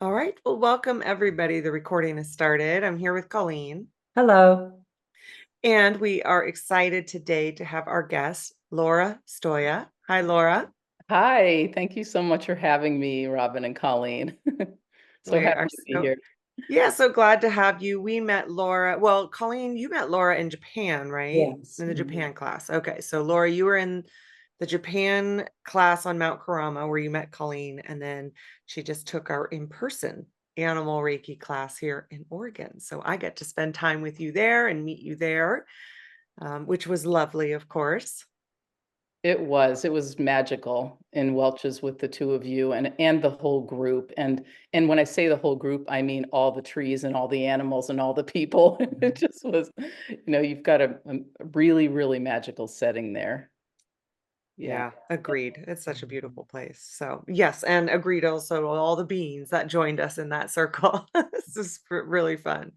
All right. Well, welcome everybody. The recording has started. I'm here with Colleen, Hello. and we are excited today to have our guest, Laura Stoia. Hi, Laura. Hi. Thank you so much for having me, Robyn and Colleen. So We happy are to be here. so glad to have you. We met Laura. Well, Colleen, you met Laura in Japan, right? Yes. In the Mhm. Japan class. Okay. So, Laura, you were in the Japan class on Mount Karama where you met Colleen, and then she just took our in-person animal Reiki class here in Oregon. So I get to spend time with you there and meet you there, which was lovely, of course. It was magical in Welch's with the two of you and the whole group. And when I say the whole group, I mean all the trees and all the animals and all the people. It just was, you've got a really, really magical setting there. Yeah. Yeah, agreed. It's such a beautiful place. So, yes, and agreed also all the beings that joined us in that circle. This is really fun.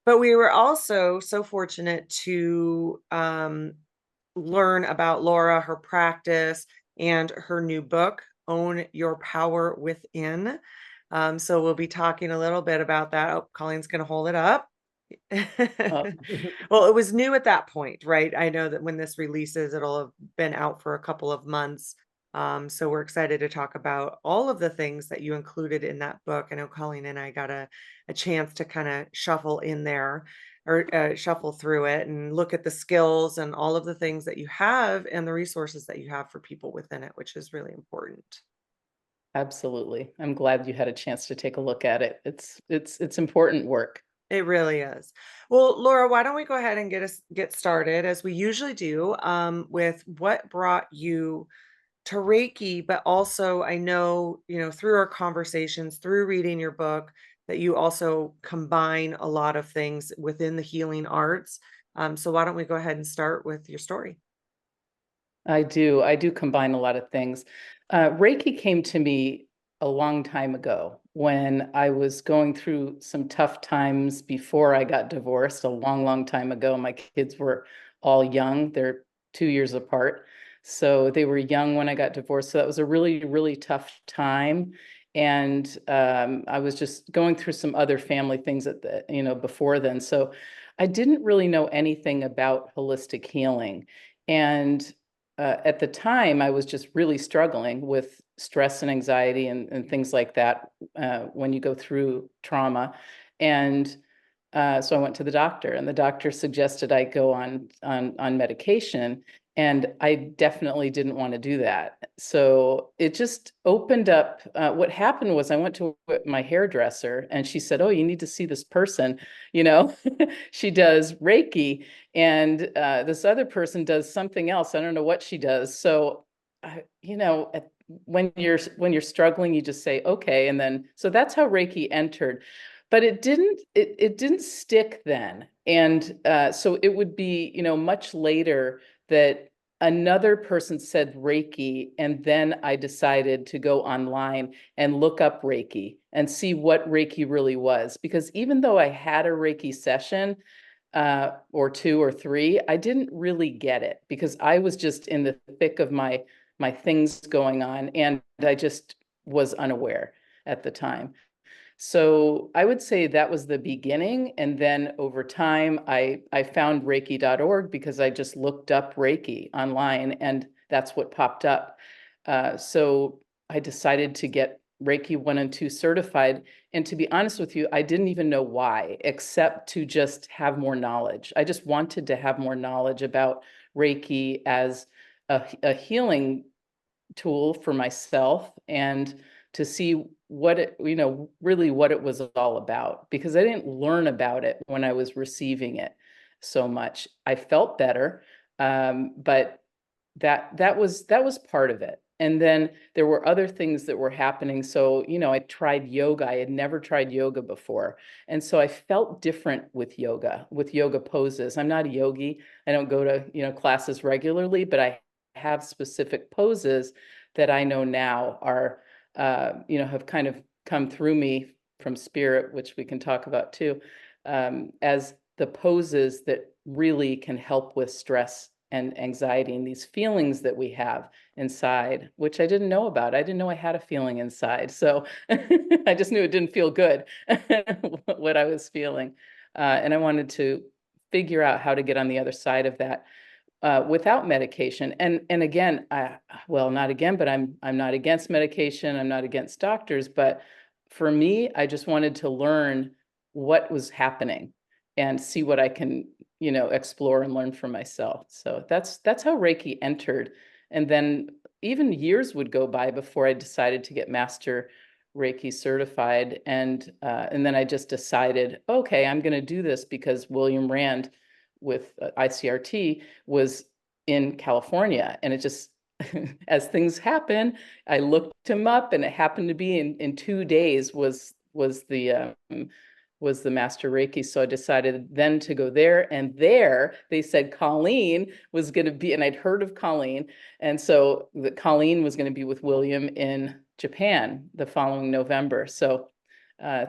But we were also so fortunate to learn about Laura, her practice, and her new book, Own Your Power Within. So we'll be talking a little bit about that. Oh, Colleen's going to hold it up. Uh, Well, it was new at that point, right? I know that when this releases, it'll have been out for a couple of months. So we're excited to talk about all of the things that you included in that book. I know Colleen and I got a chance to kind of shuffle in there or shuffle through it and look at the skills and all of the things that you have and the resources that you have for people within it, which is really important. Absolutely. I'm glad you had a chance to take a look at it. It's important work. It really is. Well, Laura, why don't we go ahead and get started as we usually do, with what brought you to Reiki, but also I know, through our conversations, through reading your book, that you also combine a lot of things within the healing arts. So why don't we go ahead and start with your story? I do combine a lot of things. Reiki came to me a long time ago when I was going through some tough times before I got divorced, a long, long time ago. My kids were all young, they're 2 years apart. So they were young when I got divorced. So that was a really, really tough time. And I was just going through some other family things before then. So I didn't really know anything about holistic healing. And at the time, I was just really struggling with stress and anxiety and things like that when you go through trauma. And so I went to the doctor, and the doctor suggested I go on medication, and I definitely didn't want to do that. So it just opened up. What happened was I went to my hairdresser, and she said, "Oh, you need to see this person. You know, she does Reiki, and this other person does something else. I don't know what she does." So, when you're struggling, you just say, "Okay," and then so that's how Reiki entered, but it didn't stick then. And so it would be, much later that another person said Reiki, and then I decided to go online and look up Reiki and see what Reiki really was. Because even though I had a Reiki session or two or three, I didn't really get it because I was just in the thick of my things going on, and I just was unaware at the time. So I would say that was the beginning. And then over time, I found Reiki.org because I just looked up Reiki online, and that's what popped up. So I decided to get Reiki 1 and 2 certified. And to be honest with you, I didn't even know why, except to just have more knowledge. I just wanted to have more knowledge about Reiki as a healing tool for myself, and to see what it, really what it was all about, because I didn't learn about it when I was receiving it so much. I felt better, but that was part of it. And then there were other things that were happening. So, I tried yoga. I had never tried yoga before. And so I felt different with yoga poses. I'm not a yogi. I don't go to, classes regularly, but I have specific poses that I know now are, have kind of come through me from spirit, which we can talk about too, as the poses that really can help with stress and anxiety and these feelings that we have inside, which I didn't know about. I didn't know I had a feeling inside. So I just knew it didn't feel good, what I was feeling. And I wanted to figure out how to get on the other side of that without medication. And again, well, not again, but I'm not against medication. I'm not against doctors, but for me, I just wanted to learn what was happening and see what I can, explore and learn for myself. So that's how Reiki entered. And then even years would go by before I decided to get master Reiki certified. And then I just decided, okay, I'm going to do this because William Rand with ICRT was in California. And it just, as things happen, I looked him up, and it happened to be in 2 days was the master Reiki. So I decided then to go there. And there they said Colleen was going to be, and I'd heard of Colleen. And so that Colleen was going to be with William in Japan the following November. So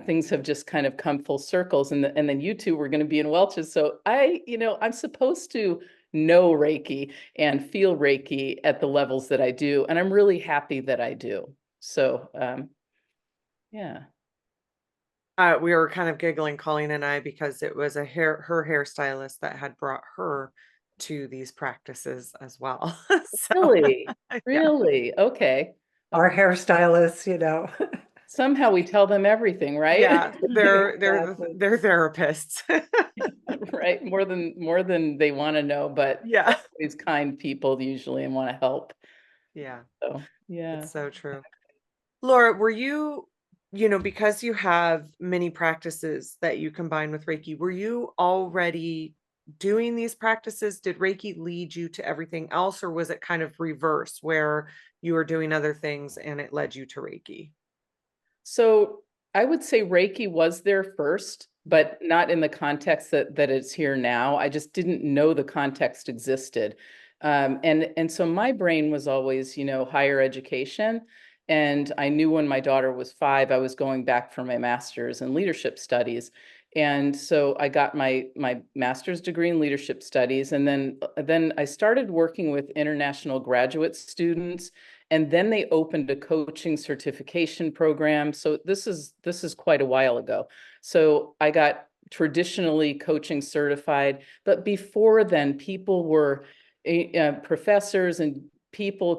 things have just kind of come full circles. And then you two were going to be in Welch's. So I'm supposed to know Reiki and feel Reiki at the levels that I do. And I'm really happy that I do. So, yeah. We were kind of giggling, Colleen and I, because it was her hairstylist that had brought her to these practices as well. So, Really? yeah. Really? Okay. Our hairstylists, Somehow we tell them everything, right? Yeah, Exactly. they're therapists. Right. More than they want to know, but Yeah. these kind people usually and want to help. Yeah, So, yeah. it's so true. Laura, were you, because you have many practices that you combine with Reiki, were you already doing these practices? Did Reiki lead you to everything else, or was it kind of reverse where you were doing other things and it led you to Reiki? So I would say Reiki was there first, but not in the context that it's here now. I just didn't know the context existed. And so my brain was always, higher education. And I knew when my daughter was 5, I was going back for my master's in leadership studies. And so I got my master's degree in leadership studies. And then I started working with international graduate students, and then they opened a coaching certification program. So this is quite a while ago. So I got traditionally coaching certified, but before then, people were professors and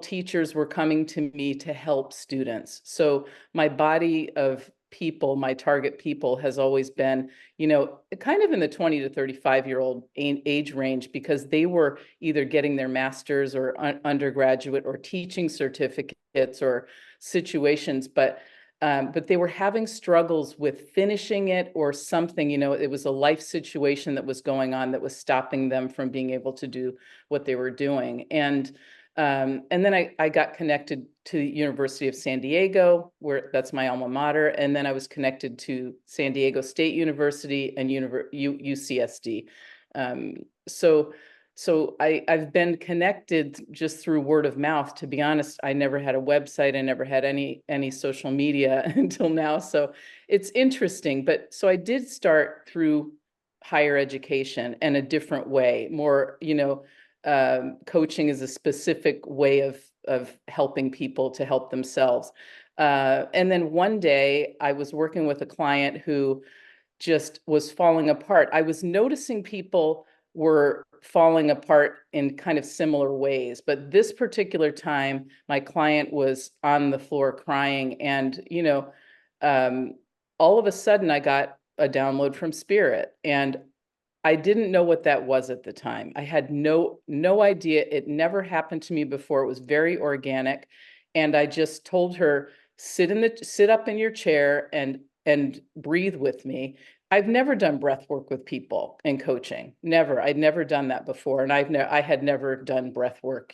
teachers were coming to me to help students. So my body of people, my target people, has always been, kind of in the 20 to 35-year-old age range, because they were either getting their master's or undergraduate or teaching certificates or situations, but they were having struggles with finishing it or something. It was a life situation that was going on that was stopping them from being able to do what they were doing. And then I got connected to the University of San Diego, where that's my alma mater. And then I was connected to San Diego State University and UCSD. So I've been connected just through word of mouth. To be honest, I never had a website. I never had any social media until now. So it's interesting. But so I did start through higher education and a different way, more, coaching is a specific way of helping people to help themselves. And then one day I was working with a client who just was falling apart. I was noticing people were falling apart in kind of similar ways, but this particular time, my client was on the floor crying, and all of a sudden I got a download from spirit, and I didn't know what that was at the time. I had no idea. It never happened to me before. It was very organic. And I just told her, sit up in your chair and breathe with me. I've never done breath work with people in coaching. Never. I'd never done that before. And I had never done breath work,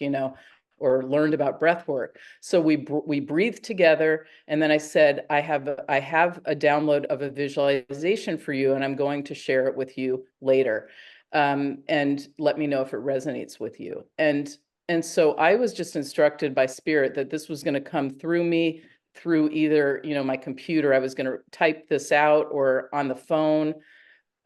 or learned about breath work. So we breathed together, and then I said, I have a download of a visualization for you, and I'm going to share it with you later, and let me know if it resonates with you. And so I was just instructed by spirit that this was going to come through me, through either my computer. I was going to type this out, or on the phone.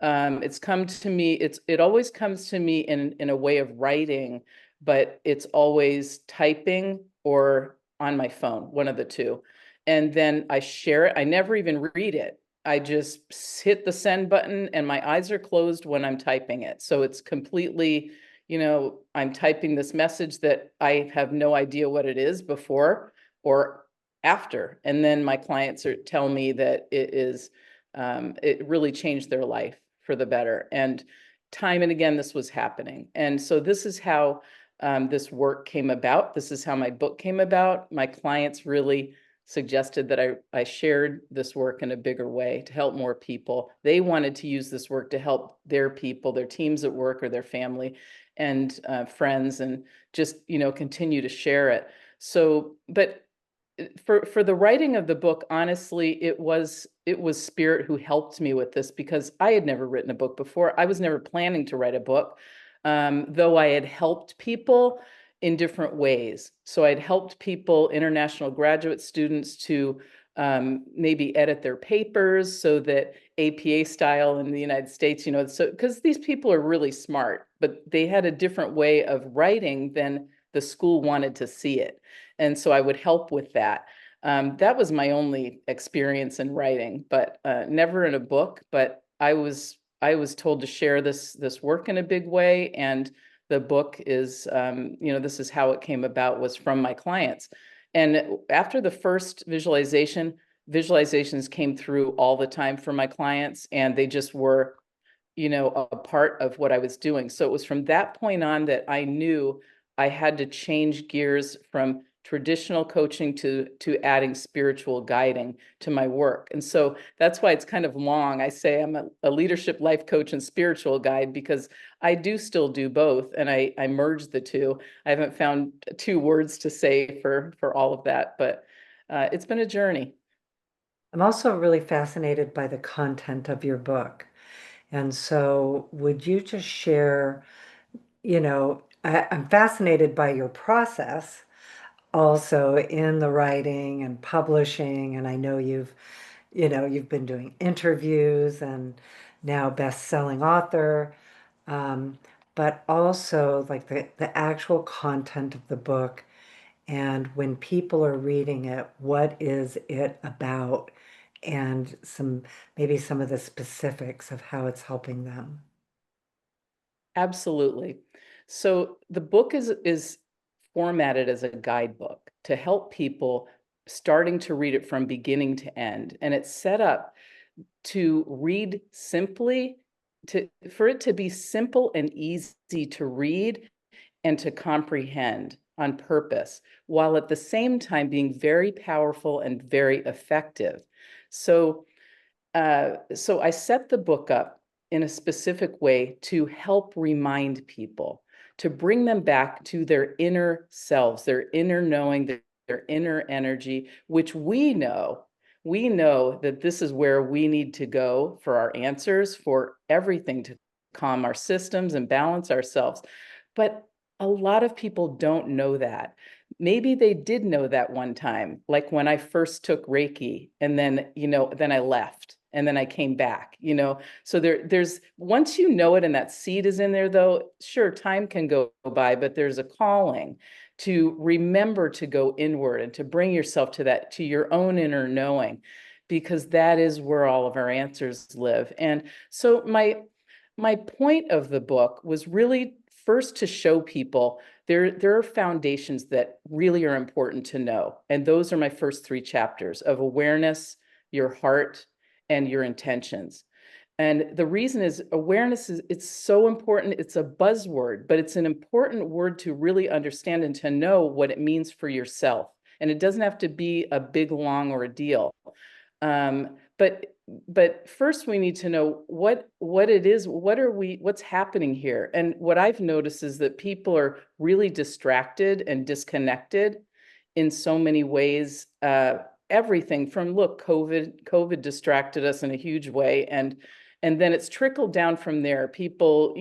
It's come to me, it always comes to me in a way of writing, but it's always typing or on my phone, one of the two. And then I share it. I never even read it. I just hit the send button and my eyes are closed when I'm typing it. So it's completely, I'm typing this message that I have no idea what it is before or after. And then my clients tell me that it really changed their life for the better. And time and again, this was happening. And so this is how this work came about. This is how my book came about. My clients really suggested that I shared this work in a bigger way to help more people. They wanted to use this work to help their people, their teams at work or their family and friends, and just, continue to share it. So, but for the writing of the book, honestly, it was Spirit who helped me with this, because I had never written a book before. I was never planning to write a book, though I had helped people in different ways. So I'd helped people, international graduate students, to maybe edit their papers so that APA style in the United States, so because these people are really smart, but they had a different way of writing than the school wanted to see it. And so I would help with that. That was my only experience in writing, but never in a book. But I was told to share this work in a big way, and the book is, this is how it came about, was from my clients. And after the first visualizations came through all the time for my clients, and they just were, a part of what I was doing. So it was from that point on that I knew I had to change gears from traditional coaching to adding spiritual guiding to my work. And so that's why it's kind of long. I say I'm a leadership life coach and spiritual guide, because I do still do both, and I merge the two. I haven't found two words to say for all of that, but it's been a journey. I'm also really fascinated by the content of your book. And so would you just share, I'm fascinated by your process also in the writing and publishing. And I know you've been doing interviews and now best-selling author. Um, but also like the actual content of the book. And when people are reading it, what is it about? And maybe some of the specifics of how it's helping them. Absolutely. So the book is formatted as a guidebook to help people starting to read it from beginning to end. And it's set up to read simply, for it to be simple and easy to read and to comprehend on purpose, while at the same time being very powerful and very effective. So so I set the book up in a specific way to help remind people, to bring them back to their inner selves, their inner knowing, their inner energy, which we know that this is where we need to go for our answers, for everything, to calm our systems and balance ourselves. But a lot of people don't know that. Maybe they did know that one time, like when I first took Reiki, and then, then I left and then I came back, So there's, once you know it and that seed is in there, though, sure, time can go by, but there's a calling to remember to go inward and to bring yourself to your own inner knowing, because that is where all of our answers live. And so my point of the book was really first to show people there are foundations that really are important to know. And those are my first three chapters of awareness, your heart, and your intentions. And the reason is awareness it's so important. It's a buzzword, but it's an important word to really understand and to know what it means for yourself. And it doesn't have to be a big, long ordeal. But first we need to know what it is, what's happening here. And what I've noticed is that people are really distracted and disconnected in so many ways. Everything from, look, COVID distracted us in a huge way, and then it's trickled down from there. People,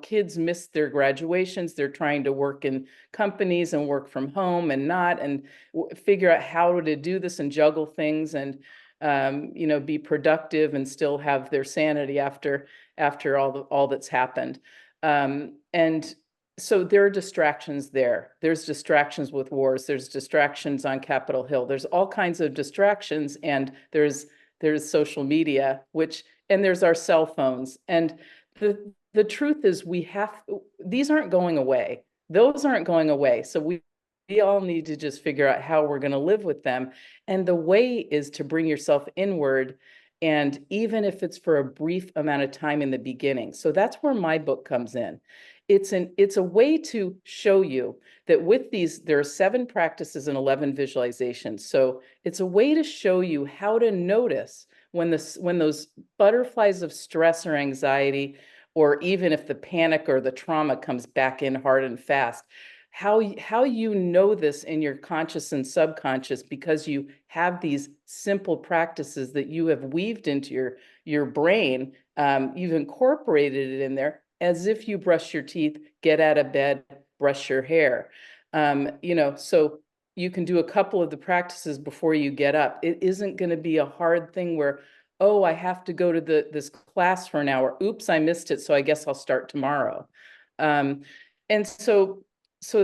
kids miss their graduations. They're trying to work in companies and work from home and figure out how to do this and juggle things. And be productive and still have their sanity after all that's happened. And so there are distractions there. There's distractions with wars. There's distractions on Capitol Hill. There's all kinds of distractions, and there's social media, and there's our cell phones. And the truth is, these aren't going away. Those aren't going away. So we all need to just figure out how we're going to live with them. And the way is to bring yourself inward, and even if it's for a brief amount of time in the beginning. So that's where my book comes in. It's a way to show you that with these, there are 7 practices and 11 visualizations. So it's a way to show you how to notice when those butterflies of stress or anxiety, or even if the panic or the trauma comes back in hard and fast, how you know this in your conscious and subconscious, because you have these simple practices that you have weaved into your brain. You've incorporated it in there, as if you brush your teeth, get out of bed, brush your hair. So you can do a couple of the practices before you get up. It isn't going to be a hard thing where, oh, I have to go to this class for an hour. Oops, I missed it, so I guess I'll start tomorrow. And so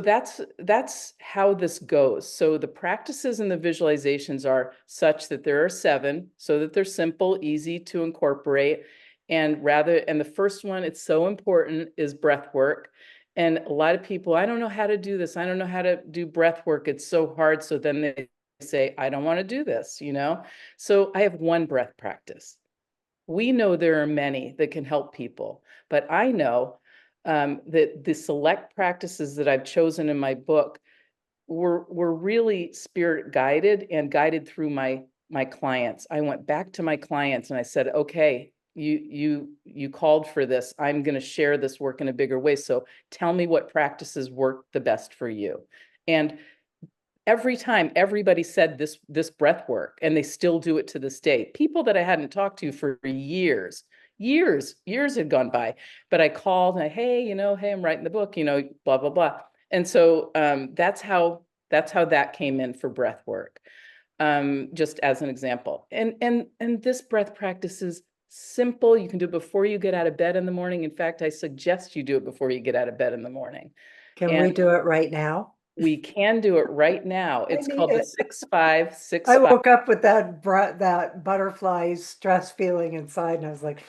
that's how this goes. So the practices and the visualizations are such that there are 7, so that they're simple, easy to incorporate. And the first one, it's so important, is breath work. And a lot of people, I don't know how to do this. I don't know how to do breath work. It's so hard. So then they say, I don't want to do this, So I have one breath practice. We know there are many that can help people, but I know that the select practices that I've chosen in my book were really spirit guided and guided through my clients. I went back to my clients and I said, okay, you called for this. I'm going to share this work in a bigger way. So tell me what practices work the best for you. And every time everybody said this breath work, and they still do it to this day. People that I hadn't talked to for years had gone by, but I called and hey, I'm writing the book, blah, blah, blah. And so that's how that came in for breath work. Just as an example. And this breath practice is simple. You can do it before you get out of bed in the morning. In fact, I suggest you do it before you get out of bed in the morning. Can we do it right now? We can do it right now. It's called the 6-5-6-5. I woke up with that butterfly stress feeling inside, and I was like,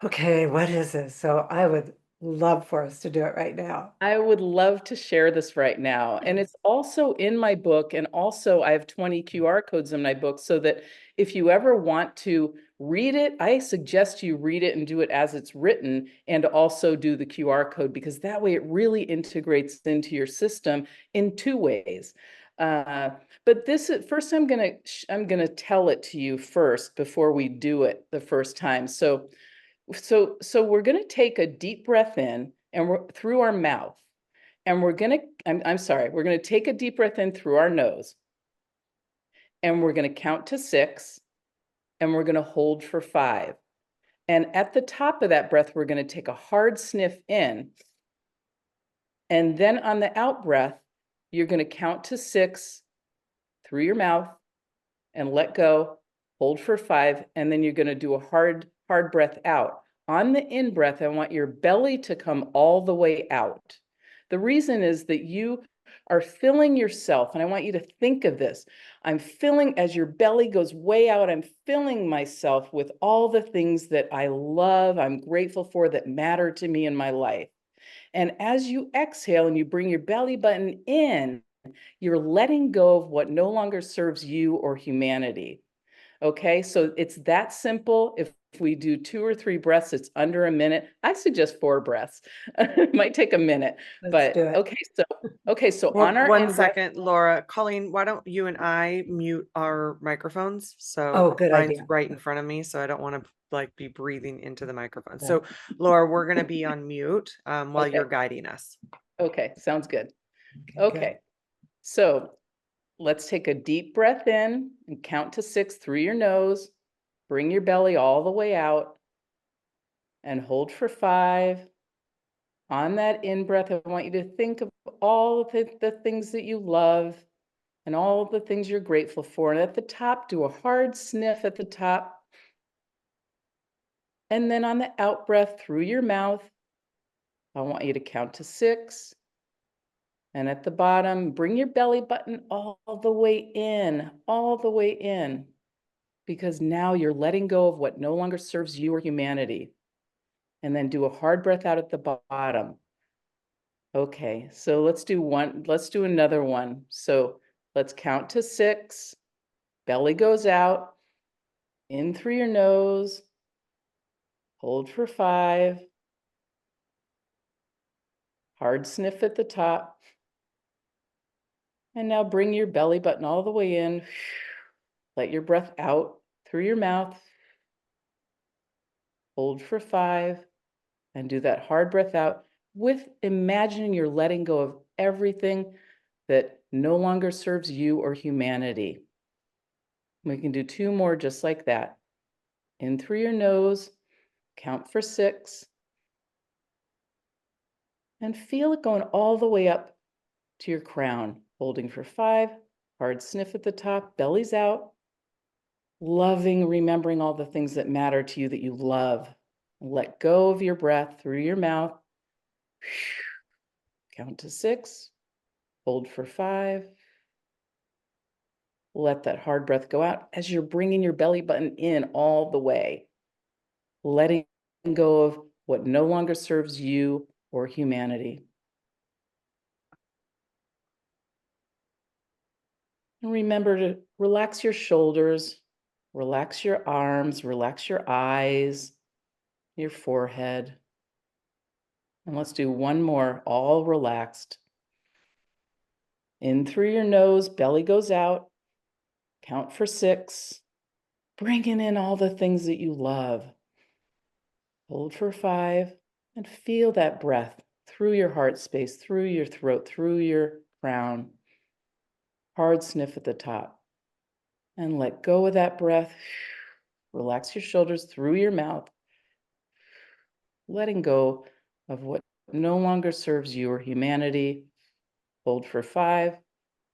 okay, what is this? So I would love for us to do it right now. I would love to share this right now. And it's also in my book. And also I have 20 QR codes in my book, so that if you ever want to read it, I suggest you read it and do it as it's written, and also do the QR code, because that way it really integrates into your system in 2 ways. But first, I'm gonna tell it to you first before we do it the first time. So we're gonna take a deep breath in, and we're through our mouth, and we're gonna take a deep breath in through our nose, and we're gonna count to 6, and we're gonna hold for 5. And at the top of that breath, we're gonna take a hard sniff in, and then on the out breath, you're gonna count to 6 through your mouth and let go, hold for 5, and then you're gonna do a hard breath out. On the in breath, I want your belly to come all the way out. The reason is that you are filling yourself, and I want you to think of this. I'm filling, as your belly goes way out, I'm filling myself with all the things that I love, I'm grateful for, that matter to me in my life. And as you exhale and you bring your belly button in, you're letting go of what no longer serves you or humanity. Okay, so it's that simple. If we do 2 or 3 breaths, it's under a minute. I suggest 4 breaths. It might take a minute, Let's do it. So on our One second, Laura. Colleen, why don't you and I mute our microphones? So good mine's idea. right in front of me, so I don't want to be breathing into the microphone. So Laura, we're gonna be on mute while you're guiding us. Okay, sounds good. Okay, so let's take a deep breath in and count to 6 through your nose. Bring your belly all the way out and hold for 5. On that in breath, I want you to think of all of the things that you love, and all the things you're grateful for. And at the top, do a hard sniff at the top. And then on the out breath through your mouth, I want you to count to 6. And at the bottom, bring your belly button all the way in, because now you're letting go of what no longer serves you or humanity. And then do a hard breath out at the bottom. Okay, so let's do another one. So let's count to 6. Belly goes out, in through your nose, hold for 5. Hard sniff at the top. And now bring your belly button all the way in. Let your breath out through your mouth. Hold for 5 and do that hard breath out with imagining you're letting go of everything that no longer serves you or humanity. We can do 2 more just like that. In through your nose, count for 6, and feel it going all the way up to your crown. Holding for 5, hard sniff at the top, belly's out. Loving, remembering all the things that matter to you that you love. Let go of your breath through your mouth. Count to 6, hold for 5. Let that hard breath go out as you're bringing your belly button in all the way. Letting go of what no longer serves you or humanity. And remember to relax your shoulders, relax your arms, relax your eyes, your forehead. And let's do one more, all relaxed. In through your nose, belly goes out. Count for 6. Bringing in all the things that you love. Hold for 5 and feel that breath through your heart space, through your throat, through your crown. Hard sniff at the top. And let go of that breath. Relax your shoulders through your mouth. Letting go of what no longer serves you or humanity. Hold for 5.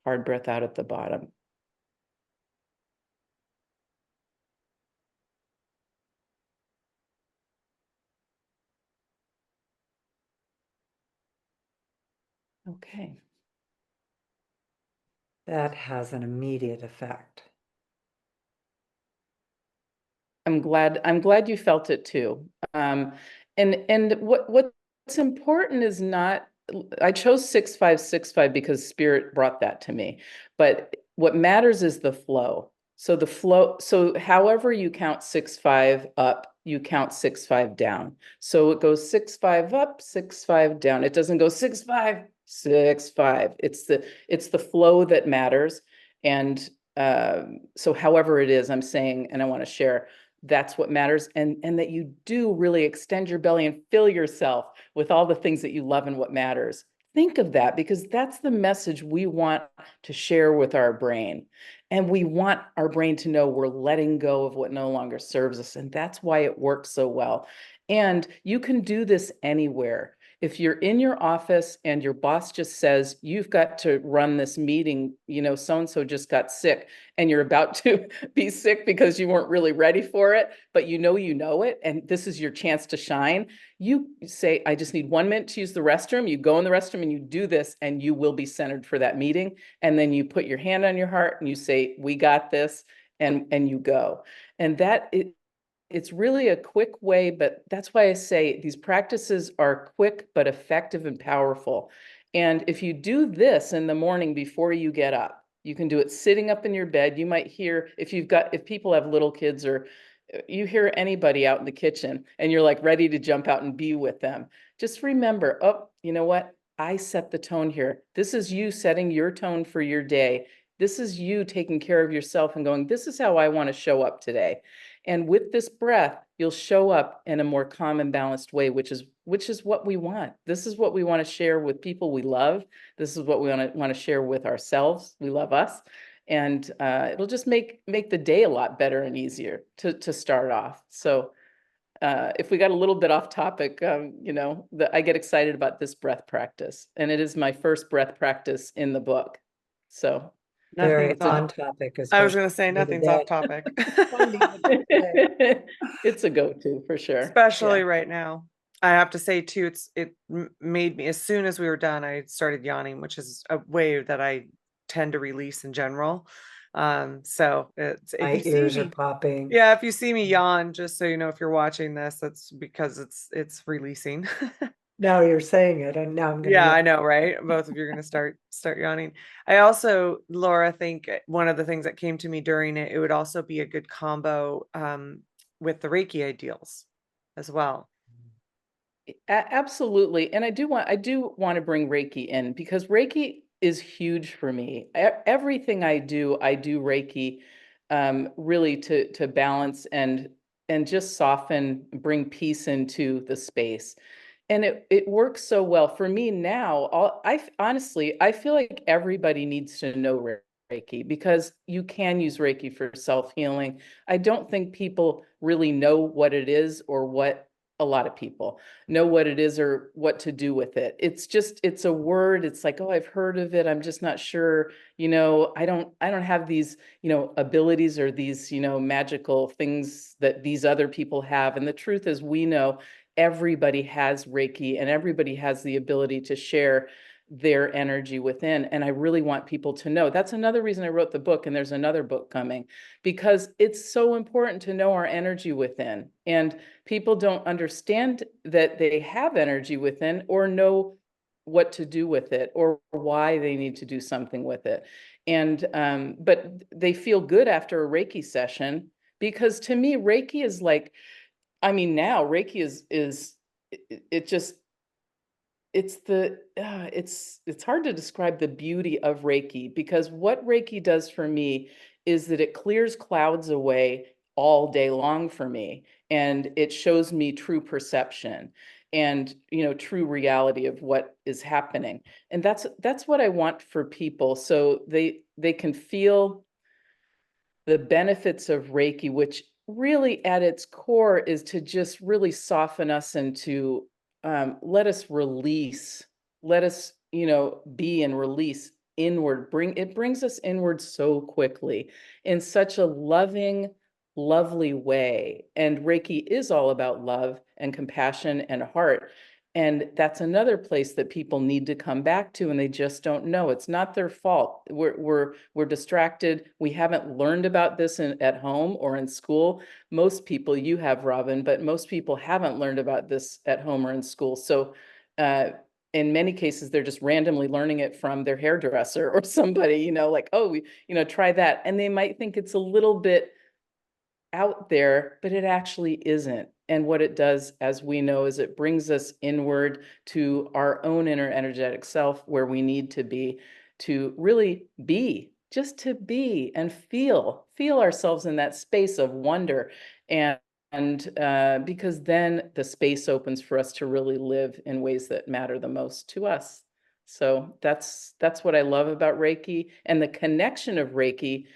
Hard breath out at the bottom. Okay. That has an immediate effect. I'm glad you felt it too. And what's important is not, I chose 6565 because spirit brought that to me. But what matters is the flow. So the flow, so however you count 65 up, you count 65 down. So it goes 65 up, 65 down. It doesn't go 65, 65. It's the flow that matters. And so however it is, I'm saying, and I want to share, that's what matters, and that you do really extend your belly and fill yourself with all the things that you love and what matters. Think of that, because that's the message we want to share with our brain. And we want our brain to know we're letting go of what no longer serves us. And that's why it works so well. And you can do this anywhere. If you're in your office and your boss just says, you've got to run this meeting, so-and-so just got sick, and you're about to be sick because you weren't really ready for it, but you know it, and this is your chance to shine, you say, I just need 1 minute to use the restroom. You go in the restroom and you do this, and you will be centered for that meeting. And then you put your hand on your heart and you say, we got this, and you go. And it's really a quick way, but that's why I say these practices are quick but effective and powerful. And if you do this in the morning before you get up, you can do it sitting up in your bed. You might hear, if people have little kids, or you hear anybody out in the kitchen and you're like ready to jump out and be with them, just remember, oh, you know what? I set the tone here. This is you setting your tone for your day. This is you taking care of yourself and going, this is how I want to show up today. And with this breath, you'll show up in a more calm and balanced way, which is what we want. This is what we want to share with people we love. This is what we want to share with ourselves. We love us. And it'll just make the day a lot better and easier to start off. So if we got a little bit off topic, I get excited about this breath practice. And it is my first breath practice in the book. So Very Nothing's on off. topic, I was especially going to say for the nothing's off day. topic. Funny what you say. It's a go-to for sure. Especially Yeah. right now. I have to say too, made me, as soon as we were done, I started yawning, which is a way that I tend to release in general. So it's, if you My see ears are me, popping. yeah, if you see me yawn, just so you know, if you're watching this, that's because it's releasing. Now you're saying it, and now I'm gonna Yeah, I yawn. know, right? Both of you are gonna start yawning. I also, Laura, think one of the things that came to me during it, it would also be a good combo with the Reiki ideals as well. Absolutely. And I do want to bring Reiki in because Reiki is huge for me. Everything I do Reiki really to balance and just soften, bring peace into the space. And it works so well for me now. Honestly, I feel like everybody needs to know Reiki because you can use Reiki for self-healing. I don't think people really know what it is or what a lot of people know what it is or what to do with it. It's a word. It's like, oh, I've heard of it. I'm just not sure, I don't have these, abilities or these, magical things that these other people have. And the truth is we know everybody has Reiki and everybody has the ability to share their energy within. And I really want people to know. That's another reason I wrote the book, and there's another book coming, because it's so important to know our energy within. And people don't understand that they have energy within or know what to do with it or why they need to do something with it. And but they feel good after a Reiki session, because to me Reiki is like, I mean, now Reiki is it just it's hard to describe the beauty of Reiki, because what Reiki does for me is that it clears clouds away all day long for me, and it shows me true perception and true reality of what is happening. And that's what I want for people, so they can feel the benefits of Reiki, which really at its core is to just really soften us and to let us release, let us, be and release inward. It brings us inward so quickly in such a loving, lovely way. And Reiki is all about love and compassion and heart. And that's another place that people need to come back to, and they just don't know. It's not their fault. We're distracted. We haven't learned about this at home or in school. Most people, you have, Robyn, but most people haven't learned about this at home or in school. So in many cases, they're just randomly learning it from their hairdresser or somebody, like, oh, try that. And they might think it's a little bit out there, but it actually isn't. And what it does, as we know, is it brings us inward to our own inner energetic self, where we need to really be, just to be and feel ourselves in that space of wonder. And because then the space opens for us to really live in ways that matter the most to us. So that's what I love about Reiki, and the connection of Reiki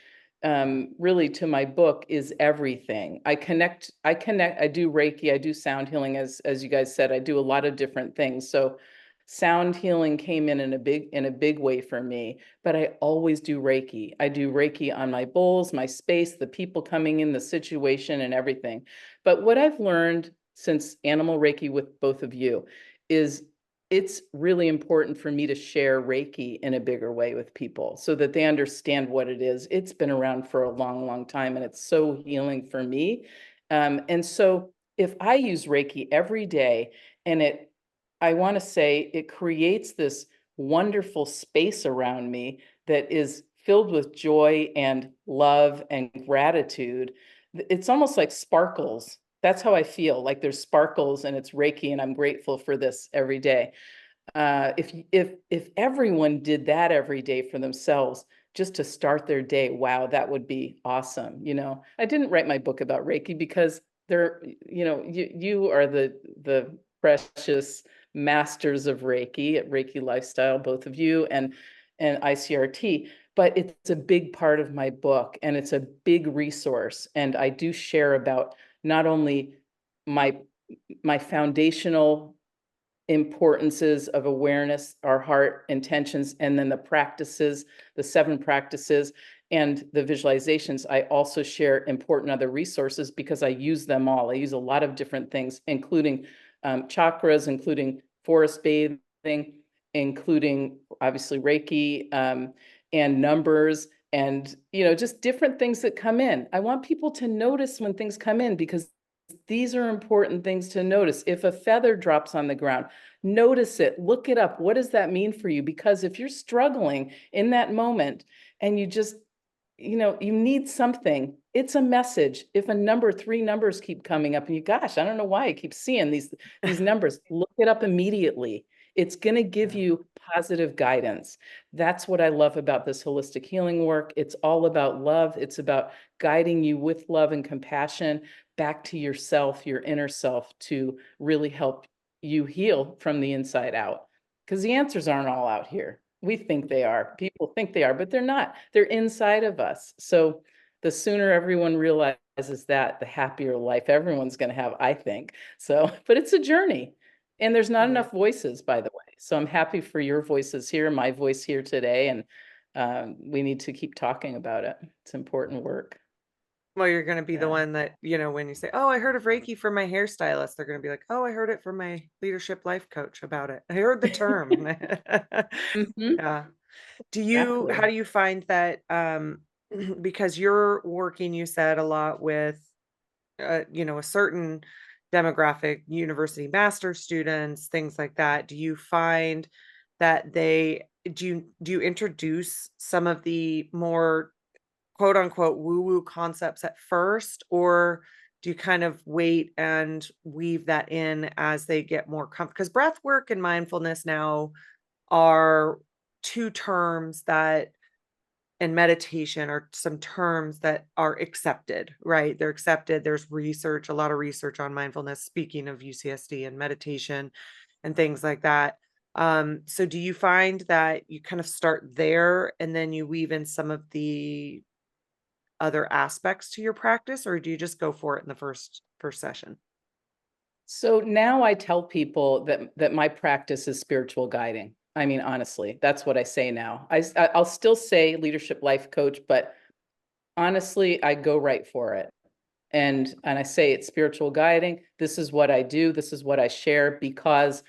really to my book is everything. I do Reiki, I do sound healing, as you guys said, I do a lot of different things. So sound healing came in a big way for me, but I always do Reiki. I do Reiki on my bowls, my space, the people coming in, the situation and everything. But what I've learned since Animal Reiki with both of you is it's really important for me to share Reiki in a bigger way with people so that they understand what it is. It's been around for a long, long time, and it's so healing for me. And so if I use Reiki every day, and I want to say it creates this wonderful space around me that is filled with joy and love and gratitude. It's almost like sparkles. That's how I feel, like there's sparkles and it's Reiki, and I'm grateful for this every day. If everyone did that every day for themselves, just to start their day, wow, that would be awesome. I didn't write my book about Reiki because you are the precious masters of Reiki at Reiki Lifestyle, both of you, and ICRT. But it's a big part of my book, and it's a big resource. And I do share about not only my my foundational importances of awareness, our heart intentions, and then the practices, the 7 practices and the visualizations. I also share important other resources because I use them all. I use a lot of different things, including chakras, including forest bathing, including obviously Reiki, and numbers, and just different things that come in. I want people to notice when things come in, because these are important things to notice. If a feather drops on the ground, notice it, look it up. What does that mean for you? Because if you're struggling in that moment and you just, you need something, it's a message. If a number, 3 numbers keep coming up and gosh, I don't know why I keep seeing these numbers, look it up immediately. It's going to give you positive guidance. That's what I love about this holistic healing work. It's all about love. It's about guiding you with love and compassion back to yourself, your inner self, to really help you heal from the inside out. Because the answers aren't all out here. We think they are. People think they are, but they're not. They're inside of us. So the sooner everyone realizes that, the happier life everyone's going to have, I think. So, but it's a journey. And there's not enough voices, by the way. So I'm happy for your voices here, my voice here today. And we need to keep talking about it. It's important work. Well, you're going to be the one that, when you say, oh, I heard of Reiki from my hairstylist, they're going to be like, oh, I heard it from my leadership life coach about it. I heard the term. Mhm. Yeah. Exactly. How do you find that, because you're working, you said, a lot with, a certain demographic, university master's students, things like that. Do you find that do you introduce some of the more quote unquote woo woo concepts at first, or do you kind of wait and weave that in as they get more comfortable? Because breath work and mindfulness now are 2 terms that, and meditation are some terms that are accepted, right? They're accepted. There's research, a lot of research on mindfulness, speaking of UCSD and meditation and things like that. So do you find that you kind of start there and then you weave in some of the other aspects to your practice, or do you just go for it in the first session? So now I tell people that my practice is spiritual guiding. I mean, honestly, that's what I say now. I'll still say leadership life coach, but honestly, I go right for it. And I say it's spiritual guiding. This is what I do. This is what I share, because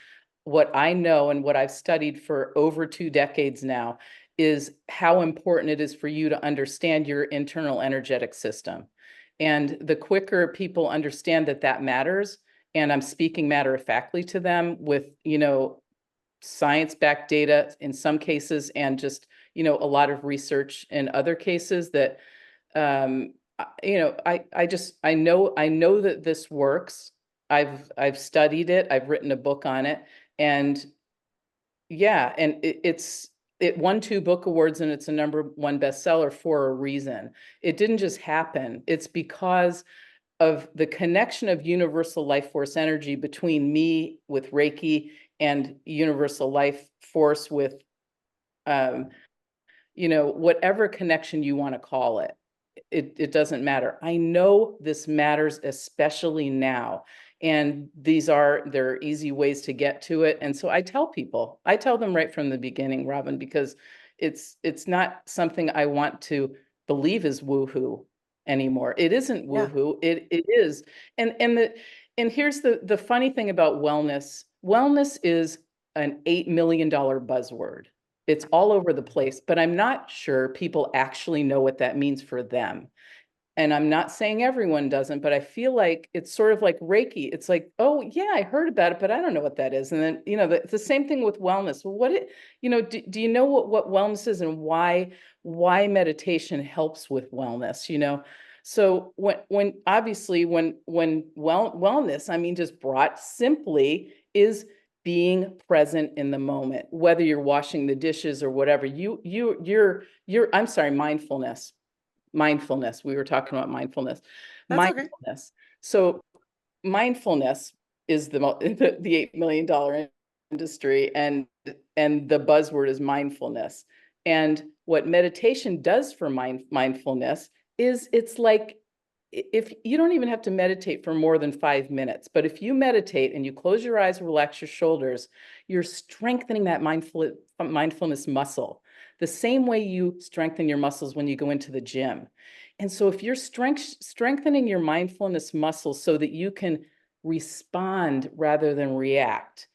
what I know and what I've studied for over 2 decades now is how important it is for you to understand your internal energetic system. And the quicker people understand that that matters, and I'm speaking matter of factly to them with, science-backed data in some cases, and just, a lot of research in other cases, that I know that this works. I've studied it. I've written a book on it, and yeah, and it won 2 book awards, and it's a #1 bestseller for a reason. It didn't just happen. It's because of the connection of universal life force energy between me with Reiki and universal life force with, um, whatever connection you want to call it. It doesn't matter. I know this matters, especially now. And there are easy ways to get to it. And so I tell them right from the beginning, Robyn, because it's not something I want to believe is woohoo anymore. It isn't Yeah. woohoo. It is. And here's the funny thing about wellness. Wellness is an $8 million buzzword. It's all over the place, but I'm not sure people actually know what that means for them. And I'm not saying everyone doesn't, but I feel like it's sort of like Reiki. It's like, oh yeah, I heard about it, but I don't know what that is. And then, the same thing with wellness. Well, do you know what wellness is, and why meditation helps with wellness, So when obviously when wellness, I mean, just brought simply, is being present in the moment, whether you're washing the dishes or whatever. I'm sorry, mindfulness. We were talking about mindfulness. That's okay. Mindfulness. So mindfulness is the $8 million industry, and the buzzword is mindfulness. And what meditation does for mindfulness is, if you don't even have to meditate for more than 5 minutes, but if you meditate and you close your eyes, relax your shoulders, you're strengthening that mindfulness muscle, the same way you strengthen your muscles when you go into the gym. And so if you're strengthening your mindfulness muscles so that you can respond rather than react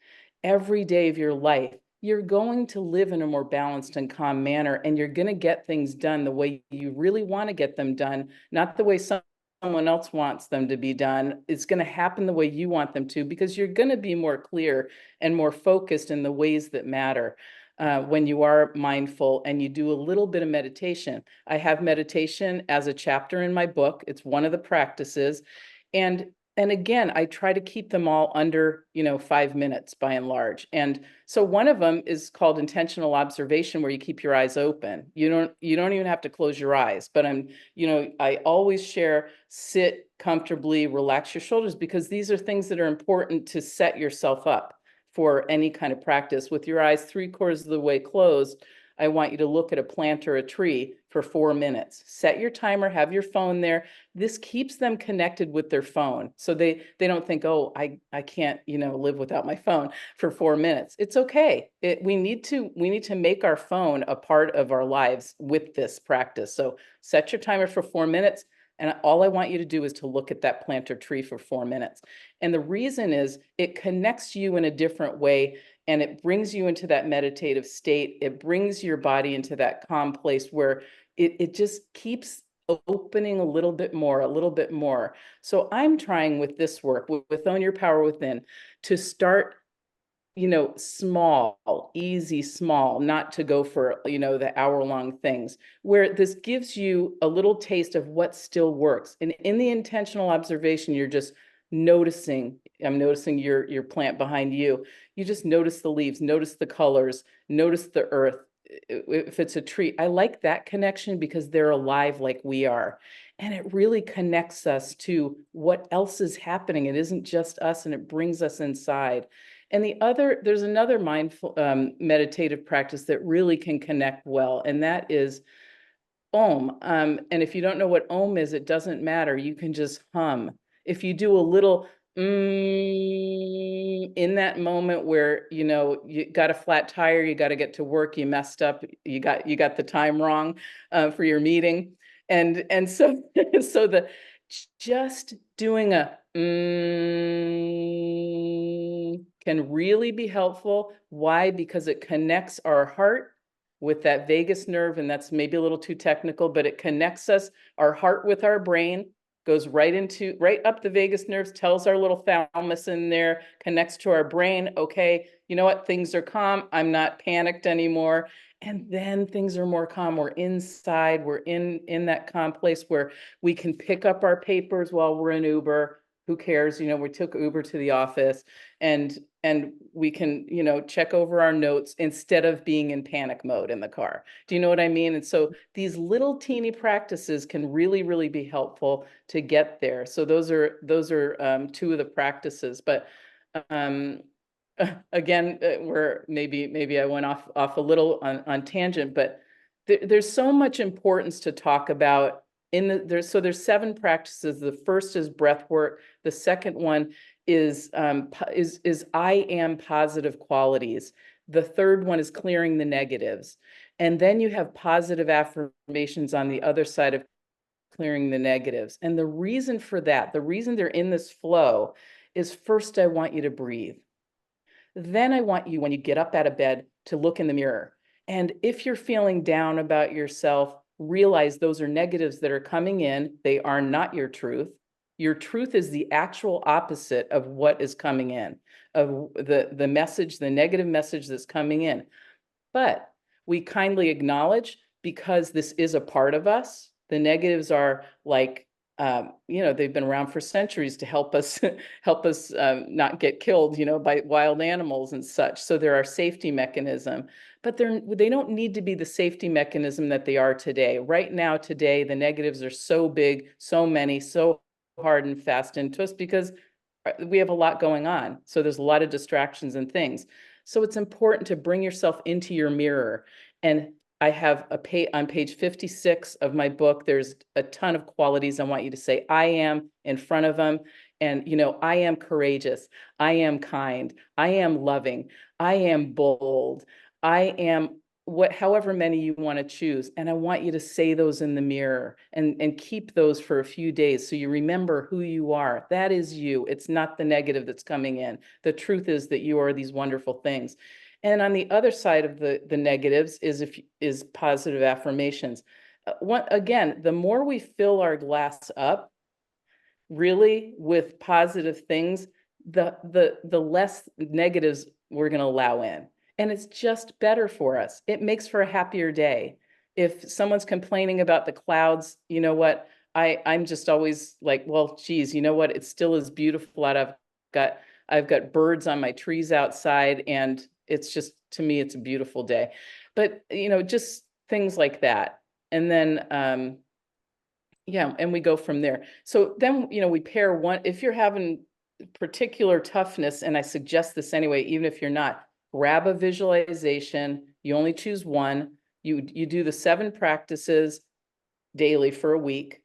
every day of your life, you're going to live in a more balanced and calm manner, and you're going to get things done the way you really want to get them done, not the way someone else wants them to be done. It's going to happen the way you want them to, because you're going to be more clear and more focused in the ways that matter when you are mindful and you do a little bit of meditation. I have meditation as a chapter in my book. It's one of the practices. And again, I try to keep them all under, 5 minutes by and large. And so one of them is called intentional observation, where you keep your eyes open. You don't even have to close your eyes, but I always share, sit comfortably, relax your shoulders, because these are things that are important to set yourself up for any kind of practice. With your eyes 3/4 of the way closed, I want you to look at a plant or a tree for 4 minutes. Set your timer, have your phone there. This keeps them connected with their phone. So they don't think, oh, I can't, live without my phone for 4 minutes. It's okay. We need to make our phone a part of our lives with this practice. So set your timer for 4 minutes. And all I want you to do is to look at that plant or tree for 4 minutes. And the reason is it connects you in a different way, and it brings you into that meditative state. It brings your body into that calm place where it just keeps opening a little bit more, a little bit more. So I'm trying with this work, with Own Your Power Within, to start small, easy, small, not to go for, the hour-long things, where this gives you a little taste of what still works. And in the intentional observation, you're just noticing. I'm noticing your plant behind you. You just notice the leaves, notice the colors, notice the earth. If it's a tree, I like that connection because they're alive like we are. And it really connects us to what else is happening. It isn't just us, and it brings us inside. And there's another mindful meditative practice that really can connect well, and that is Om. And if you don't know what Om is, it doesn't matter. You can just hum. If you do a little in that moment where you got a flat tire, you got to get to work, you messed up, you got the time wrong for your meeting, and so so the just doing a can really be helpful. Why? Because it connects our heart with that vagus nerve, and that's maybe a little too technical, but it connects our heart with our brain, goes right up the vagus nerves, tells our little thalamus in there, connects to our brain. Okay, you know what? Things are calm. I'm not panicked anymore. And then things are more calm. We're inside. We're in that calm place where we can pick up our papers while we're in Uber. Who cares? We took Uber to the office, and we can, check over our notes instead of being in panic mode in the car. Do you know what I mean? And so these little teeny practices can really, really be helpful to get there. So those are two of the practices. But again, where maybe I went off a little on tangent, but there's so much importance to talk about there's 7 practices. The first is breath work. The second one is I am positive qualities. The third one is clearing the negatives. And then you have positive affirmations on the other side of clearing the negatives. And the reason for that, the reason they're in this flow, is first I want you to breathe. Then I want you, when you get up out of bed, to look in the mirror. And if you're feeling down about yourself, realize those are negatives that are coming in. They are not your truth. Your truth is the actual opposite of what is coming in, of the message, the negative message that's coming in. But we kindly acknowledge, because this is a part of us. The negatives are like, they've been around for centuries to help us not get killed, by wild animals and such. So they're our safety mechanism, but they don't need to be the safety mechanism that they are today. Right now, today, the negatives are so big, so many, so hard and fast into us because we have a lot going on. So there's a lot of distractions and things. So it's important to bring yourself into your mirror and I have on page 56 of my book, there's a ton of qualities I want you to say I am in front of them. And, I am courageous. I am kind. I am loving. I am bold. I am however many you want to choose. And I want you to say those in the mirror and keep those for a few days. So you remember who you are. That is you. It's not the negative that's coming in. The truth is that you are these wonderful things. And on the other side of the negatives is positive affirmations. Again, the more we fill our glass up, really, with positive things, the less negatives we're going to allow in. And it's just better for us. It makes for a happier day. If someone's complaining about the clouds, you know what? I'm just always like, well, geez, you know what? It still is beautiful out. Got I've got birds on my trees outside, and it's just, to me, it's a beautiful day. But just things like that. And then yeah, and we go from there. So then, we pair one, if you're having particular toughness, and I suggest this anyway, even if you're not, grab a visualization. You only choose one. You do the 7 practices daily for a week.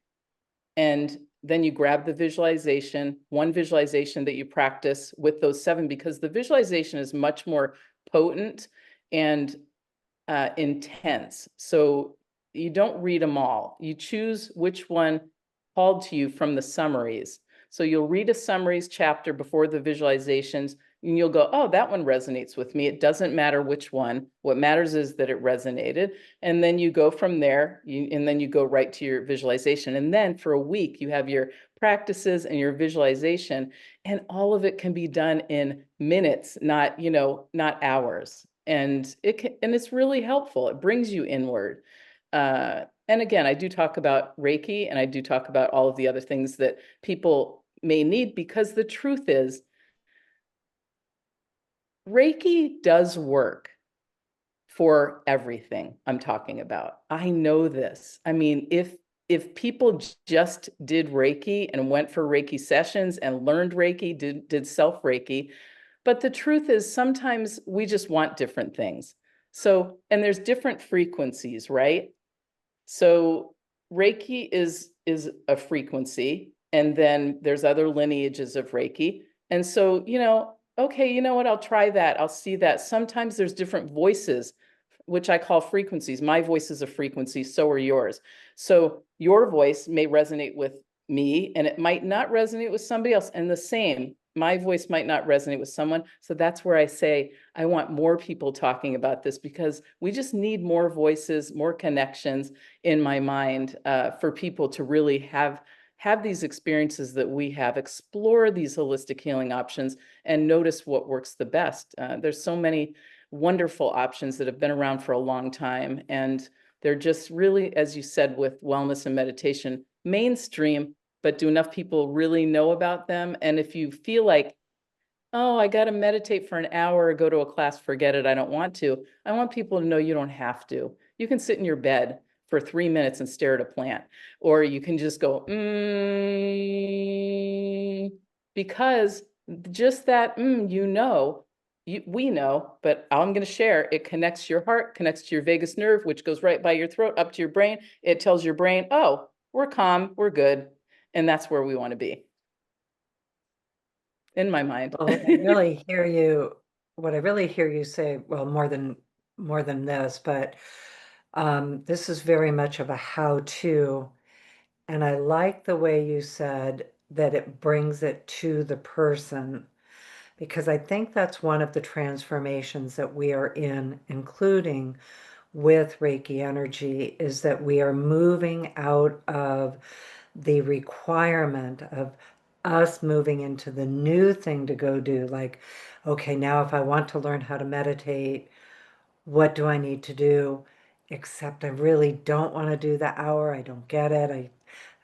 And then you grab the visualization, one visualization that you practice with those 7, because the visualization is much more potent and intense. So you don't read them all. You choose which one called to you from the summaries. So you'll read a summaries chapter before the visualizations, and you'll go, oh, that one resonates with me. It doesn't matter which one. What matters is that it resonated. And then you go from there, and then you go right to your visualization. And then for a week, you have your practices and your visualization, and all of it can be done in minutes, not hours. And it's really helpful. It brings you inward. And again, I do talk about Reiki, and I do talk about all of the other things that people may need, because the truth is, Reiki does work for everything I'm talking about. I know this. I mean, if people just did Reiki and went for Reiki sessions and learned Reiki, did self Reiki, but the truth is, sometimes we just want different things. So, and there's different frequencies, right? So Reiki is a frequency, and then there's other lineages of Reiki. And so, okay, you know what? I'll try that. I'll see that. Sometimes there's different voices, which I call frequencies. My voice is a frequency, so are yours. So your voice may resonate with me, and it might not resonate with somebody else. And the same, my voice might not resonate with someone. So that's where I say, I want more people talking about this, because we just need more voices, more connections, in my mind, for people to really have these experiences that we have, explore these holistic healing options, and notice what works the best. There's so many wonderful options that have been around for a long time, and they're just really, as you said, with wellness and meditation, mainstream, but do enough people really know about them? And if you feel like, oh, I got to meditate for an hour or go to a class, forget it, I don't want to. I want people to know you don't have to. You can sit in your bed for 3 minutes and stare at a plant, or you can just go, because just that, we know, but I'm going to share, it connects your heart, connects to your vagus nerve, which goes right by your throat, up to your brain. It tells your brain, oh, we're calm, we're good. And that's where we want to be, in my mind. Well, what I really hear you say, well, more than this, but this is very much of a how-to. And I like the way you said that it brings it to the person, because I think that's one of the transformations that we are in, including with Reiki energy, is that we are moving out of the requirement of us moving into the new thing to go do. Like, okay, now if I want to learn how to meditate, what do I need to do? Except I really don't want to do the hour. I don't get it.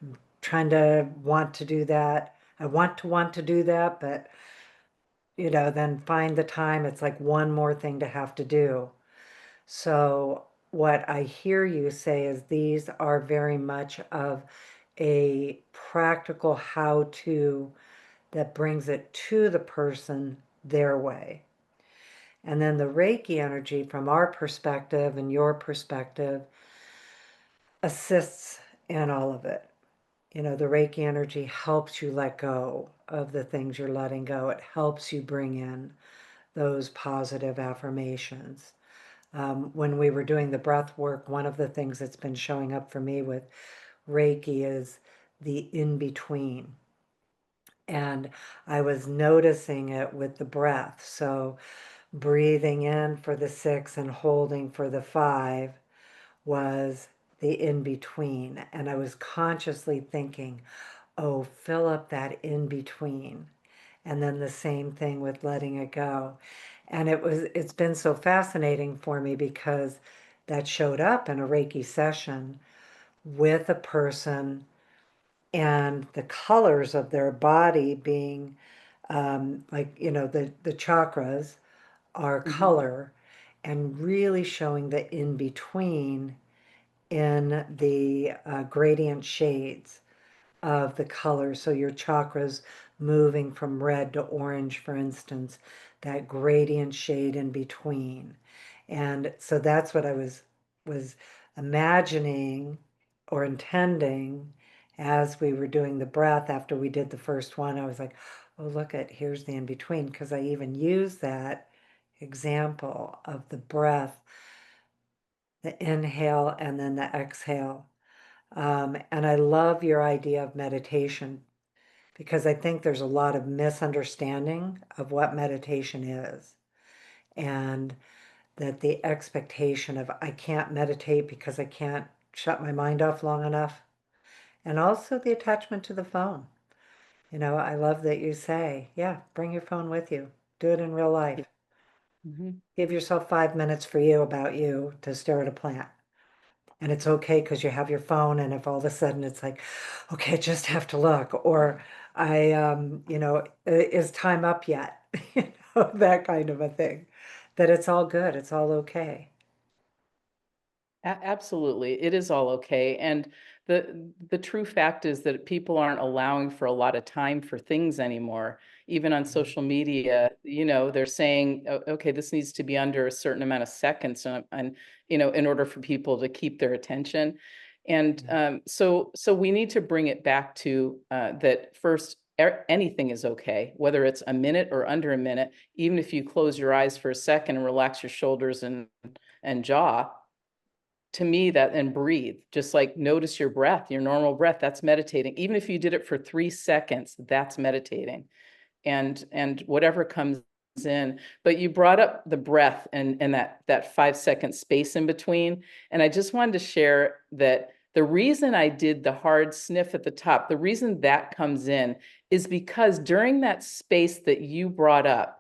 I'm trying to want to do that. I want to do that, but then find the time. It's like one more thing to have to do. So what I hear you say is these are very much of a practical how-to that brings it to the person their way. And then the Reiki energy, from our perspective and your perspective, assists in all of it. You know, the Reiki energy helps you let go of the things you're letting go. It helps you bring in those positive affirmations. When we were doing the breath work, one of the things that's been showing up for me with Reiki is the in between. And I was noticing it with the breath. So breathing in for the 6 and holding for the 5 was the in between. And I was consciously thinking, oh, fill up that in between. And then the same thing with letting it go. And it's been so fascinating for me because that showed up in a Reiki session with a person and the colors of their body being like, you know, the chakras are Mhm. color, and really showing the in between in the gradient shades of the color. So your chakras moving from red to orange, for instance, that gradient shade in between. And so that's what I was imagining or intending as we were doing the breath. After we did the first one, I was like, oh, look at, here's the in between, because I even use that example of the breath, the inhale and then the exhale. And I love your idea of meditation, because I think there's a lot of misunderstanding of what meditation is. And that the expectation of I can't meditate because I can't shut my mind off long enough. And also the attachment to the phone. You know, I love that you say, yeah, bring your phone with you. Do it in real life. Yeah. Mhm. Give yourself 5 minutes for you about you to stare at a plant. And it's okay because you have your phone, and if all of a sudden it's like, okay, I just have to look, or you know, is time up yet? You know, that kind of a thing. That it's all good, it's all okay. Absolutely. It is all okay. And the true fact is that people aren't allowing for a lot of time for things anymore. Even on Mhm. social media, you know, they're saying, okay, this needs to be under a certain amount of seconds and you know, in order for people to keep their attention. And Yeah. so we need to bring it back to that first, anything is okay, whether it's a minute or under a minute. Even if you close your eyes for a second and relax your shoulders and jaw, to me, that, and breathe, just like notice your breath, your normal breath, that's meditating. Even if you did it for 3 seconds, that's meditating. And whatever comes in. But you brought up the breath and that 5 second space in between. And I just wanted to share that the reason I did the hard sniff at the top, the reason that comes in is because during that space that you brought up,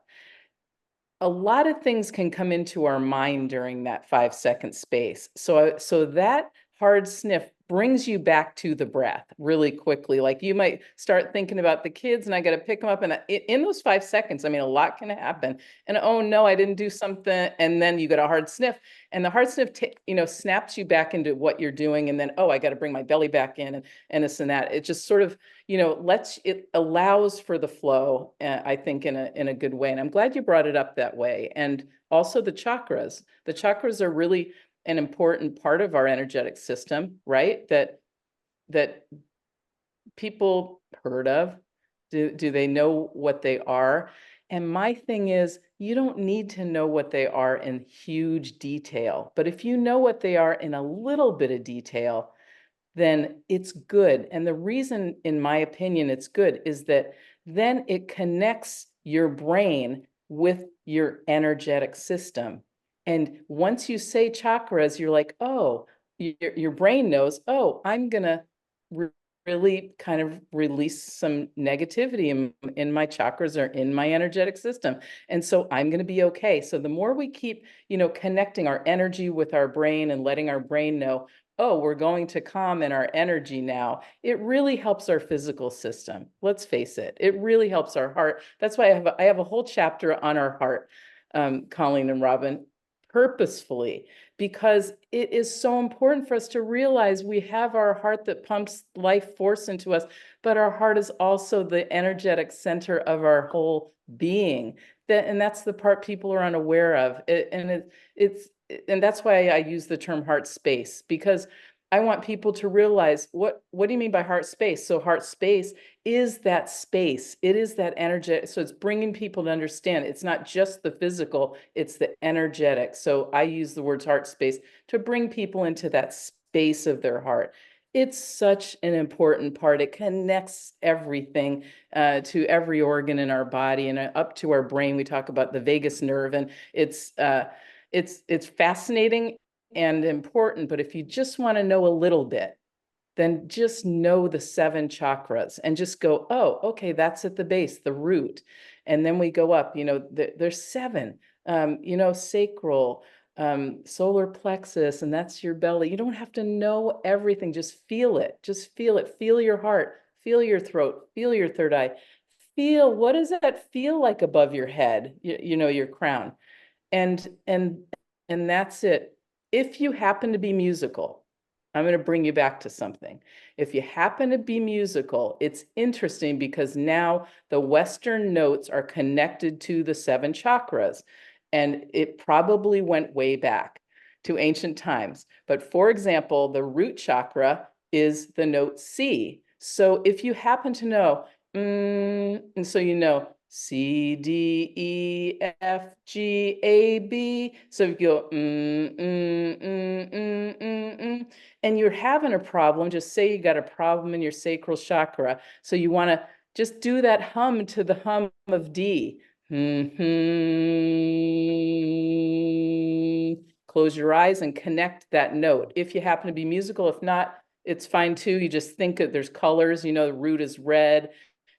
a lot of things can come into our mind during that 5 second space. So that hard sniff brings you back to the breath really quickly. Like you might start thinking about the kids and I got to pick them up. And in those 5 seconds, I mean, a lot can happen. And oh no, I didn't do something. And then you get a hard sniff, and the hard sniff, you know, snaps you back into what you're doing. And then, oh, I got to bring my belly back in and this and that. It just sort of, you know, it allows for the flow, I think, in a good way. And I'm glad you brought it up that way. And also the chakras. The chakras are really an important part of our energetic system, right? That people heard of. Do they know what they are? And my thing is, you don't need to know what they are in huge detail, but if you know what they are in a little bit of detail, then it's good. And the reason, in my opinion, it's good is that then it connects your brain with your energetic system. And once you say chakras, you're like, oh, your brain knows, oh, I'm going to really kind of release some negativity in my chakras or in my energetic system. And so I'm going to be okay. So the more we keep, you know, connecting our energy with our brain and letting our brain know, oh, we're going to calm in our energy now, it really helps our physical system. Let's face it, it really helps our heart. That's why I have a whole chapter on our heart, Colleen and Robyn, purposefully, because it is so important for us to realize we have our heart that pumps life force into us, but our heart is also the energetic center of our whole being. and that's the part people are unaware of. And that's why I use the term heart space, because I want people to realize what do you mean by heart space? So heart space is that space. It is that energetic. So it's bringing people to understand it's not just the physical, it's the energetic. So I use the words heart space to bring people into that space of their heart. It's such an important part. It connects everything to every organ in our body and up to our brain. We talk about the vagus nerve, and it's fascinating and important. But if you just want to know a little bit, then just know the 7 chakras and just go, oh, okay, that's at the base, the root. And then we go up, there's 7, sacral, solar plexus, and that's your belly. You don't have to know everything. Just feel it. Just feel it. Feel your heart, feel your throat, feel your third eye. Feel, what does that feel like above your head? Your crown. And that's it. If you happen to be musical, I'm going to bring you back to something. If you happen to be musical, it's interesting because now the Western notes are connected to the 7 chakras, and it probably went way back to ancient times. But for example, the root chakra is the note C. So if you happen to know, and so C, D, E, F, G, A, B. So if you go, and you're having a problem, just say you got a problem in your sacral chakra. So you want to just do that hum to the hum of D. Close your eyes and connect that note. If you happen to be musical, if not, it's fine too. You just think that there's colors, the root is red.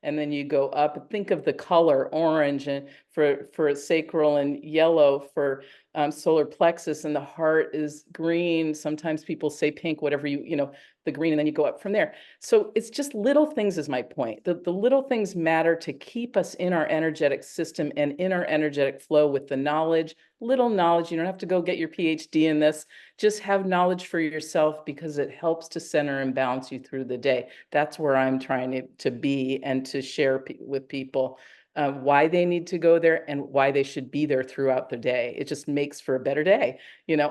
And then you go up, think of the color orange and for sacral, and yellow for solar plexus, and the heart is green. Sometimes people say pink, whatever the green, and then you go up from there. So it's just little things is my point. The little things matter to keep us in our energetic system and in our energetic flow with the knowledge, little knowledge. You don't have to go get your PhD in this. Just have knowledge for yourself, because it helps to center and balance you through the day. That's where I'm trying to be, and to share with people why they need to go there and why they should be there throughout the day. It just makes for a better day,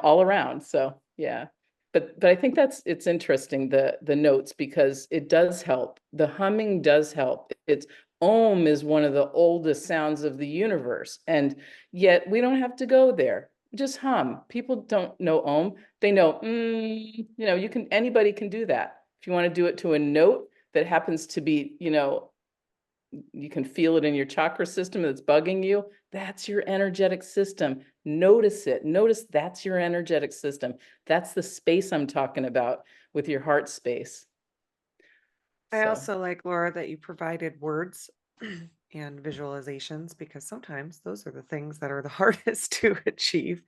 all around. So yeah. But I think it's interesting, the notes, because it does help. The humming does help. It's Om is one of the oldest sounds of the universe, and yet we don't have to go there. Just hum. People don't know Om. They know, anybody can do that. If you want to do it to a note that happens to be, you can feel it in your chakra system that's bugging you, that's your energetic system. Notice it. Notice that's your energetic system. That's the space I'm talking about with your heart space. I also like, Laura, that you provided words and visualizations, because sometimes those are the things that are the hardest to achieve.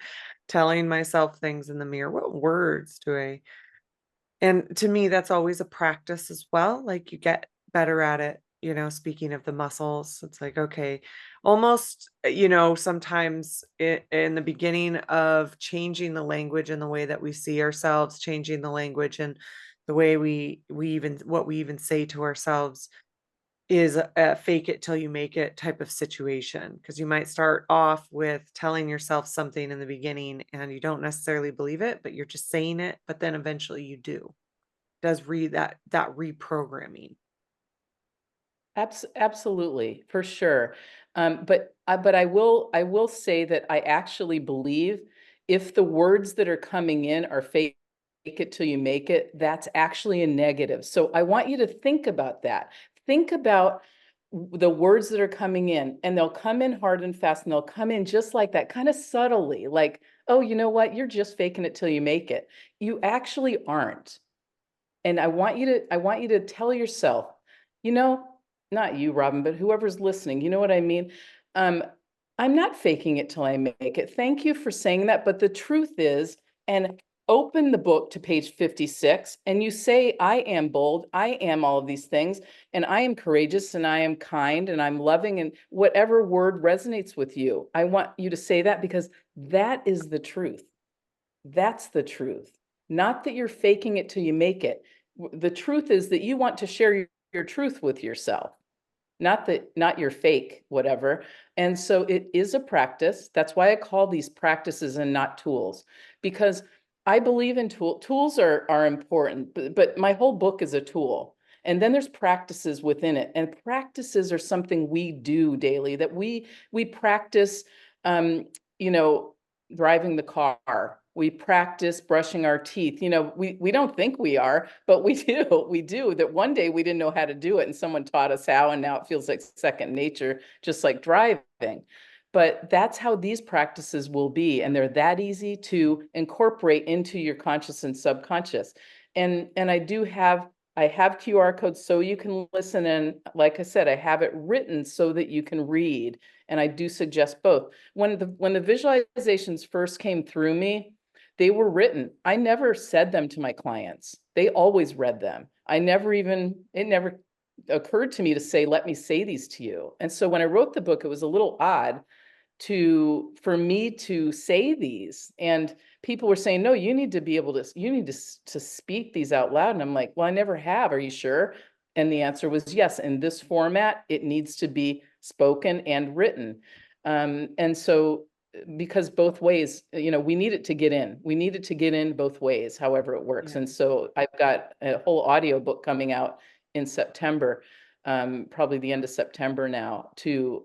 Telling myself things in the mirror, what words do I? And to me, that's always a practice as well. Like, you get better at it. Speaking of the muscles, it's like, okay, almost, sometimes in the beginning of changing the language and the way that we see ourselves, changing the language and the way what we even say to ourselves is a fake it till you make it type of situation. Because you might start off with telling yourself something in the beginning and you don't necessarily believe it, but you're just saying it, but then eventually you do. Does that reprogramming. Absolutely, for sure. But I will say that I actually believe if the words that are coming in are fake it till you make it, that's actually a negative. So I want you to think about that. Think about the words that are coming in, and they'll come in hard and fast, and they'll come in just like that, kind of subtly, like, oh, you know what? You're just faking it till you make it. You actually aren't. And I want you to tell yourself, you know, not you, Robyn, but whoever's listening, you know what I mean? Um, I'm not faking it till I make it. Thank you for saying that. But the truth is, and open the book to page 56, and you say, I am bold, I am all of these things, and I am courageous, and I am kind, and I'm loving, and whatever word resonates with you. I want you to say that, because that is the truth. That's the truth. Not that you're faking it till you make it. The truth is that you want to share your truth with yourself. not your fake, whatever. And so it is a practice. That's why I call these practices and not tools, because I believe in tools are important, but my whole book is a tool. And then there's practices within it. And practices are something we do daily, that we practice, um, you know, driving the car. We practice brushing our teeth. We don't think we are, but we do. We do. That one day we didn't know how to do it and someone taught us how, and now it feels like second nature, just like driving. But that's how these practices will be. And they're that easy to incorporate into your conscious and subconscious. And I have QR codes so you can listen. And like I said, I have it written so that you can read. And I do suggest both. When the visualizations first came through me, they were written. I never said them to my clients. They always read them. It never occurred to me to say, let me say these to you. And so when I wrote the book, it was a little odd for me to say these, and people were saying, no, you need to speak these out loud. And I'm like, well, I never have. Are you sure? And the answer was yes. In this format, it needs to be spoken and written. And so because both ways, we need it to get in. We need it to get in both ways, however it works. Yeah. And so I've got a whole audio book coming out in September, probably the end of September now, to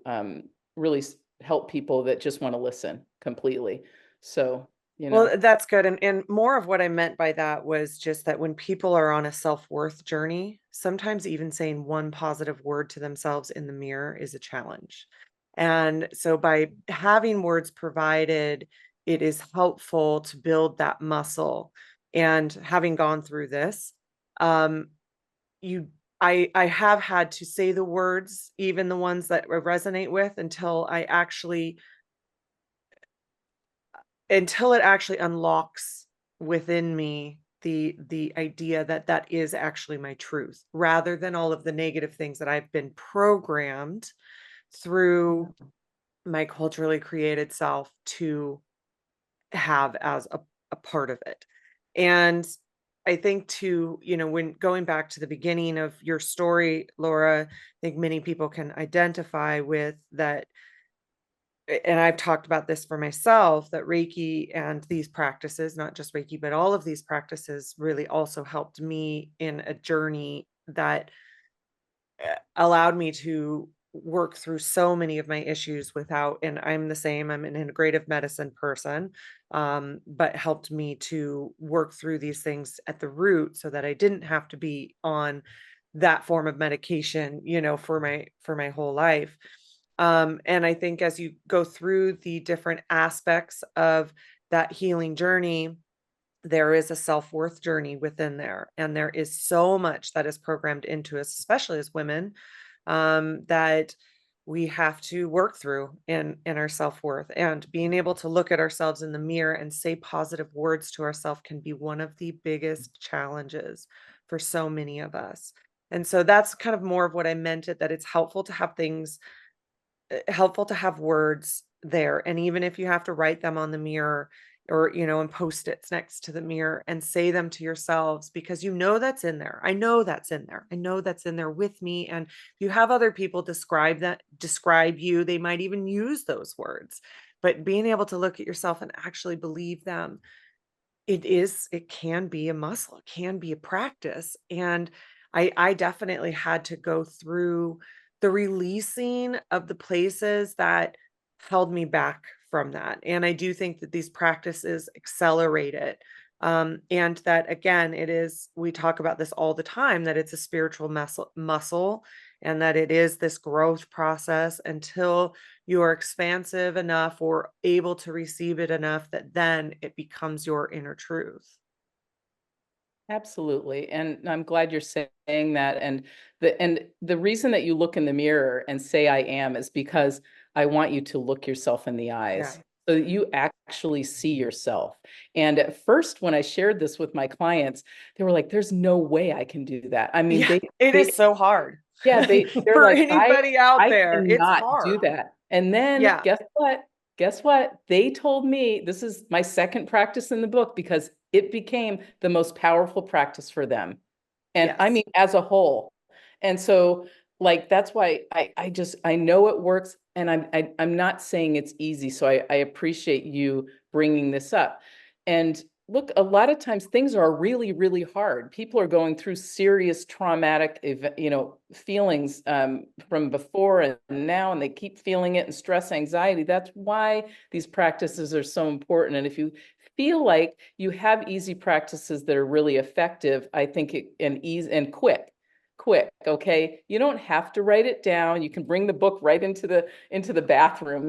really help people that just want to listen completely. So, Well, that's good. And more of what I meant by that was just that when people are on a self-worth journey, sometimes even saying one positive word to themselves in the mirror is a challenge. And so by having words provided, it is helpful to build that muscle. And having gone through this, um, you I have had to say the words, even the ones that I resonate with, until it actually unlocks within me the idea that that is actually my truth, rather than all of the negative things that I've been programmed through my culturally created self to have as a part of it. And I think too, when going back to the beginning of your story, Laura, I think many people can identify with that. And I've talked about this for myself, that Reiki and these practices, not just Reiki, but all of these practices really also helped me in a journey that allowed me to work through so many of my issues and I'm the same, I'm an integrative medicine person, but helped me to work through these things at the root so that I didn't have to be on that form of medication, for my whole life. And I think as you go through the different aspects of that healing journey, there is a self-worth journey within there. And there is so much that is programmed into us, especially as women, that we have to work through in our self-worth. And being able to look at ourselves in the mirror and say positive words to ourselves can be one of the biggest challenges for so many of us. And so that's kind of more of what I meant it, that it's helpful to have words there. And even if you have to write them on the mirror or, and post-its next to the mirror and say them to yourselves, because that's in there. I know that's in there. I know that's in there with me. And if you have other people describe you, they might even use those words. But being able to look at yourself and actually believe them, it can be a muscle, it can be a practice. And I definitely had to go through the releasing of the places that held me back from that. And I do think that these practices accelerate it. And that again, we talk about this all the time, that it's a spiritual muscle, and that it is this growth process until you are expansive enough or able to receive it enough that then it becomes your inner truth. Absolutely. And I'm glad you're saying that. And the reason that you look in the mirror and say I am is because I want you to look yourself in the eyes, Yeah. so that you actually see yourself. And at first, when I shared this with my clients, they were like, there's no way I can do that. I mean, Yeah, it is so hard. yeah, they're For like, anybody out I there, it's cannot do hard. that. And then Yeah. guess what? Guess what? They told me, this is my second practice in the book, because it became the most powerful practice for them. And I Yes. mean, as a whole. And so like, that's why I know it works, and I'm not saying it's easy. So I appreciate you bringing this up. And look, a lot of times things are really, really hard. People are going through serious traumatic, feelings from before and now, and they keep feeling it, and stress, anxiety. That's why these practices are so important. And if you feel like you have easy practices that are really effective, I think and easy and quick. Okay, you don't have to write it down. You can bring the book right into the bathroom,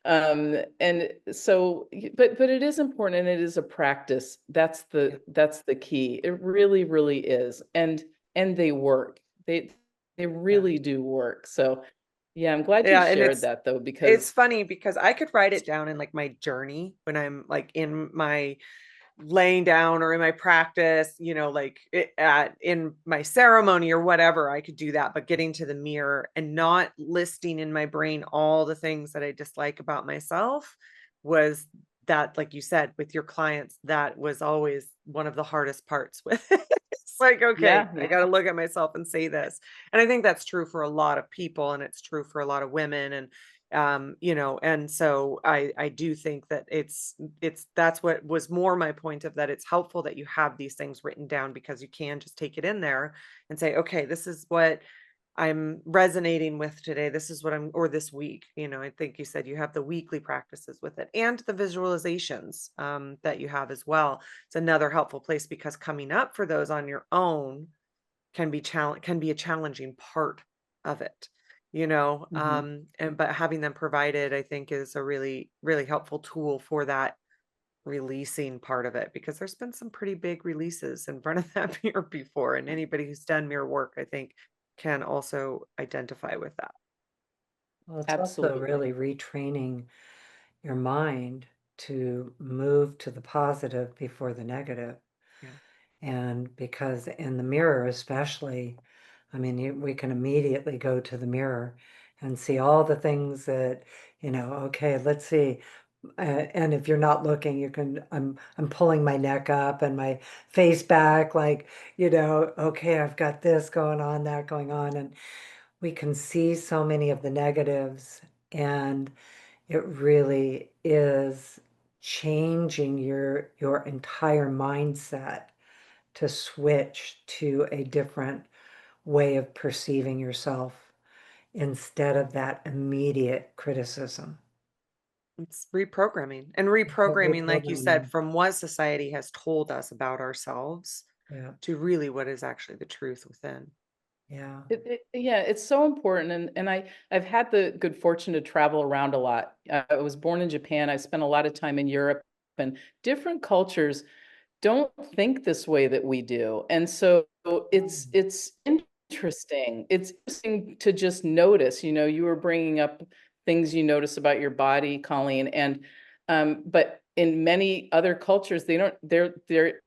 and so, but it is important, and it is a practice. That's the key. It really, really is. And they work. They Yeah. really do work. So yeah, I'm glad you Yeah, and shared that, though, it's because funny because I could write it down in like my journey when I'm like in my laying down or in my practice, like in my ceremony or whatever, I could do that. But getting to the mirror and not listing in my brain all the things that I dislike about myself was that, like you said, with your clients, that was always one of the hardest parts with it. It's like, okay, yeah, I yeah, got to look at myself and say this. And I think that's true for a lot of people, and it's true for a lot of women. And so I do think that that's what was more my point, of that it's helpful that you have these things written down, because you can just take it in there and say, okay, this is what I'm resonating with today. This is what or this week. I think you said you have the weekly practices with it, and the visualizations that you have as well. It's another helpful place, because coming up for those on your own can be a challenging part of it, mhm. and but having them provided, I think, is a really, really helpful tool for that releasing part of it, because there's been some pretty big releases in front of that mirror before, and anybody who's done mirror work, I think, can also identify with that. Well, it's also Absolutely. really retraining your mind to move to the positive before the negative. Yeah. And because in the mirror, especially, I mean, we can immediately go to the mirror and see all the things that, okay, let's see. And if you're not looking, I'm pulling my neck up and my face back, like, okay, I've got this going on, that going on. And we can see so many of the negatives, and it really is changing your entire mindset to switch to a different way of perceiving yourself instead of that immediate criticism. It's reprogramming, and But reprogramming, like you said, reprogramming. from what society has told us about ourselves Yeah, to really what is actually the truth within. yeah. Yeah, it's so important, and I've had the good fortune to travel around a lot. I was born in Japan. I spent a lot of time in Europe, and different cultures don't think this way that we do, and so it's Mm. it's interesting. It's interesting to just notice. You were bringing up things you notice about your body, Colleen, and but in many other cultures, they don't. They're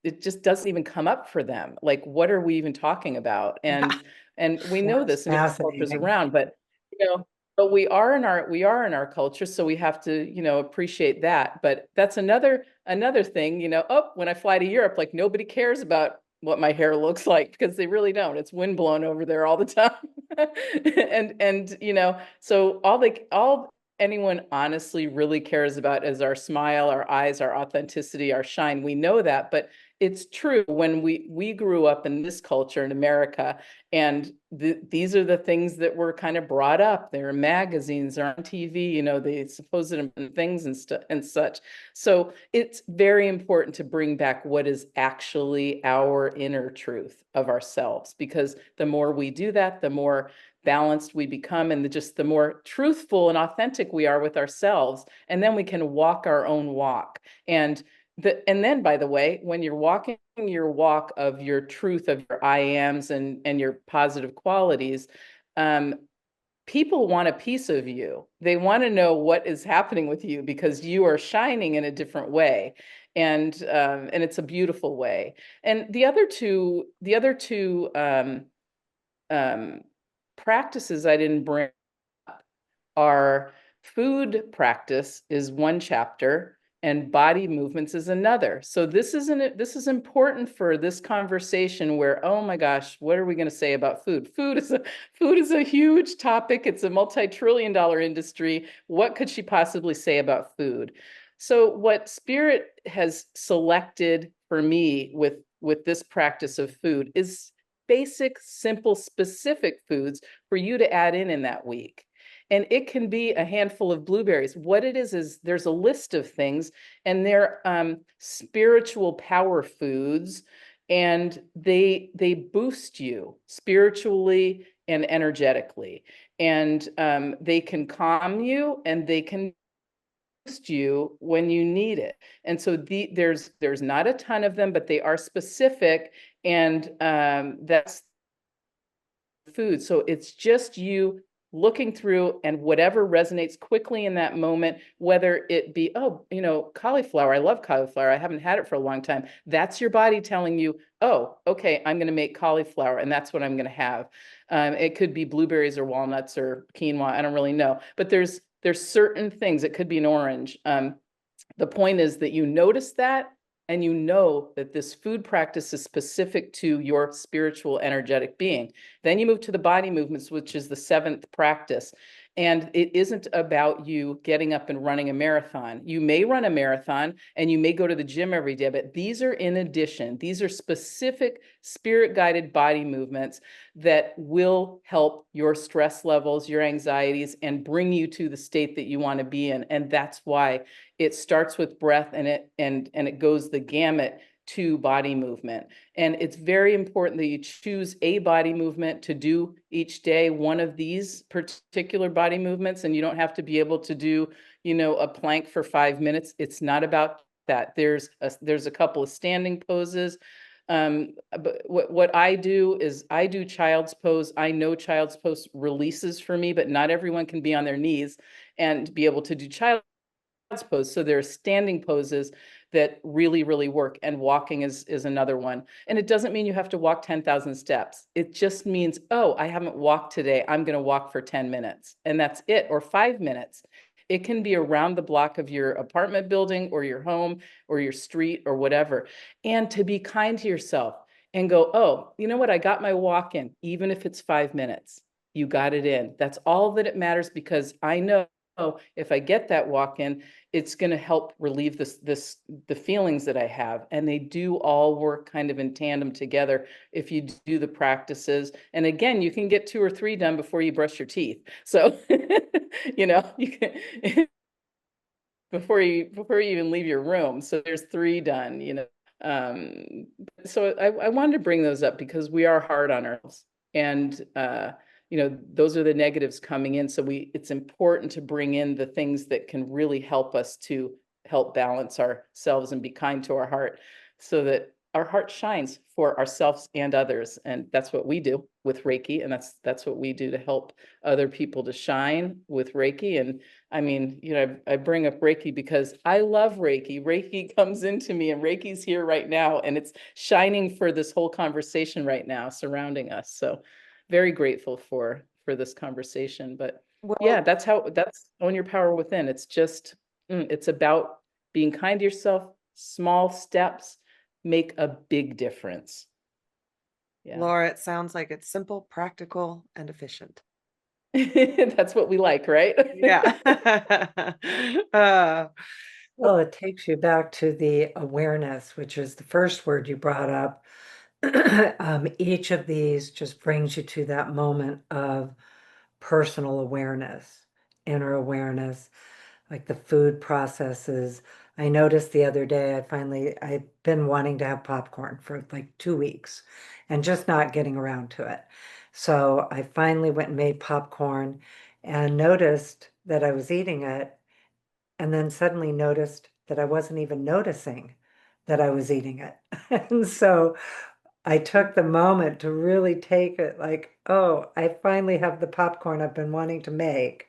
it just doesn't even come up for them. Like, what are we even talking about? Yeah. And we know That's this in different cultures fascinating. around, but you know, but we are in our culture, so we have to, appreciate that. But that's another thing, oh, when I fly to Europe, like, nobody cares about what my hair looks like, because they really don't. It's windblown over there all the time. And so all anyone honestly really cares about is our smile, our eyes, our authenticity, our shine. We know that, but it's true. When we grew up in this culture in America, and these are the things that were kind of brought up. They're in magazines, they're on TV, they supposed things and such. So it's very important to bring back what is actually our inner truth of ourselves, because the more we do that, the more balanced we become, and just the more truthful and authentic we are with ourselves, and then we can walk our own walk. And then, by the way, when you're walking your walk of your truth, of your I ams and your positive qualities, um, people want a piece of you. They want to know what is happening with you, because you are shining in a different way, and it's a beautiful way. And the other two um, practices I didn't bring up are: food practice is one chapter, and body movements is another. So this is important for this conversation where, oh my gosh, what are we going to say about food? Food is a huge topic. It's a multi-trillion-dollar industry. What could she possibly say about food? So what Spirit has selected for me with this practice of food is basic, simple, specific foods for you to add in that week. And it can be a handful of blueberries. What it is there's a list of things, and they're spiritual power foods, and they boost you spiritually and energetically. And they can calm you, and they can boost you when you need it. And so there's not a ton of them, but they are specific, and that's food. So it's just you looking through and whatever resonates quickly in that moment, whether it be, oh, cauliflower, I love cauliflower, I haven't had it for a long time. That's your body telling you, oh, okay, I'm going to make cauliflower, and that's what I'm going to have. It could be blueberries or walnuts or quinoa, I don't really know, but there's certain things. It could be an orange. The point is that you notice that, and you know that this food practice is specific to your spiritual energetic being. Then you move to the body movements, which is the seventh practice. And it isn't about you getting up and running a marathon. You may run a marathon and you may go to the gym every day, but these are in addition. These are specific spirit-guided body movements that will help your stress levels, your anxieties, and bring you to the state that you want to be in. And that's why it starts with breath, and it goes the gamut to body movement. And it's very important that you choose a body movement to do each day, one of these particular body movements, and you don't have to be able to do, a plank for 5 minutes. It's not about that. There's a couple of standing poses. But what I do is I do child's pose. I know child's pose releases for me, but not everyone can be on their knees and be able to do child's pose. So there are standing poses that really, really work. And walking is another one. And it doesn't mean you have to walk 10,000 steps. It just means, oh, I haven't walked today. I'm going to walk for 10 minutes. And that's it, or 5 minutes. It can be around the block of your apartment building or your home or your street or whatever. And to be kind to yourself and go, oh, you know what? I got my walk in, even if it's 5 minutes. You got it in. That's all that it matters, because I know if I get that walk in, it's going to help relieve the feelings that I have. And they do all work kind of in tandem together if you do the practices. And again, you can get 2 or 3 done before you brush your teeth. So, you can before you even leave your room. So there's 3 done. So I wanted to bring those up because we are hard on ourselves, and those are the negatives coming in. So it's important to bring in the things that can really help us to help balance ourselves and be kind to our heart, so that our heart shines for ourselves and others. And that's what we do with Reiki. And that's what we do to help other people to shine with Reiki. And I mean, I bring up Reiki because I love Reiki. Reiki comes into me, and Reiki's here right now, and it's shining for this whole conversation right now surrounding us. So very grateful for this conversation. But yeah, Well, that's Own Your Power Within. It's just, it's about being kind to yourself. Small steps make a big difference. Yeah. Laura, it sounds like it's simple, practical, and efficient. That's what we like, right? Yeah. Well, it takes you back to the awareness, which is the first word you brought up. Each of these just brings you to that moment of personal awareness, inner awareness, like the food processes. I noticed the other day, I've been wanting to have popcorn for like 2 weeks and just not getting around to it. So I finally went and made popcorn and noticed that I was eating it, and then suddenly noticed that I wasn't even noticing that I was eating it. And so I took the moment to really take it like, oh, I finally have the popcorn I've been wanting to make,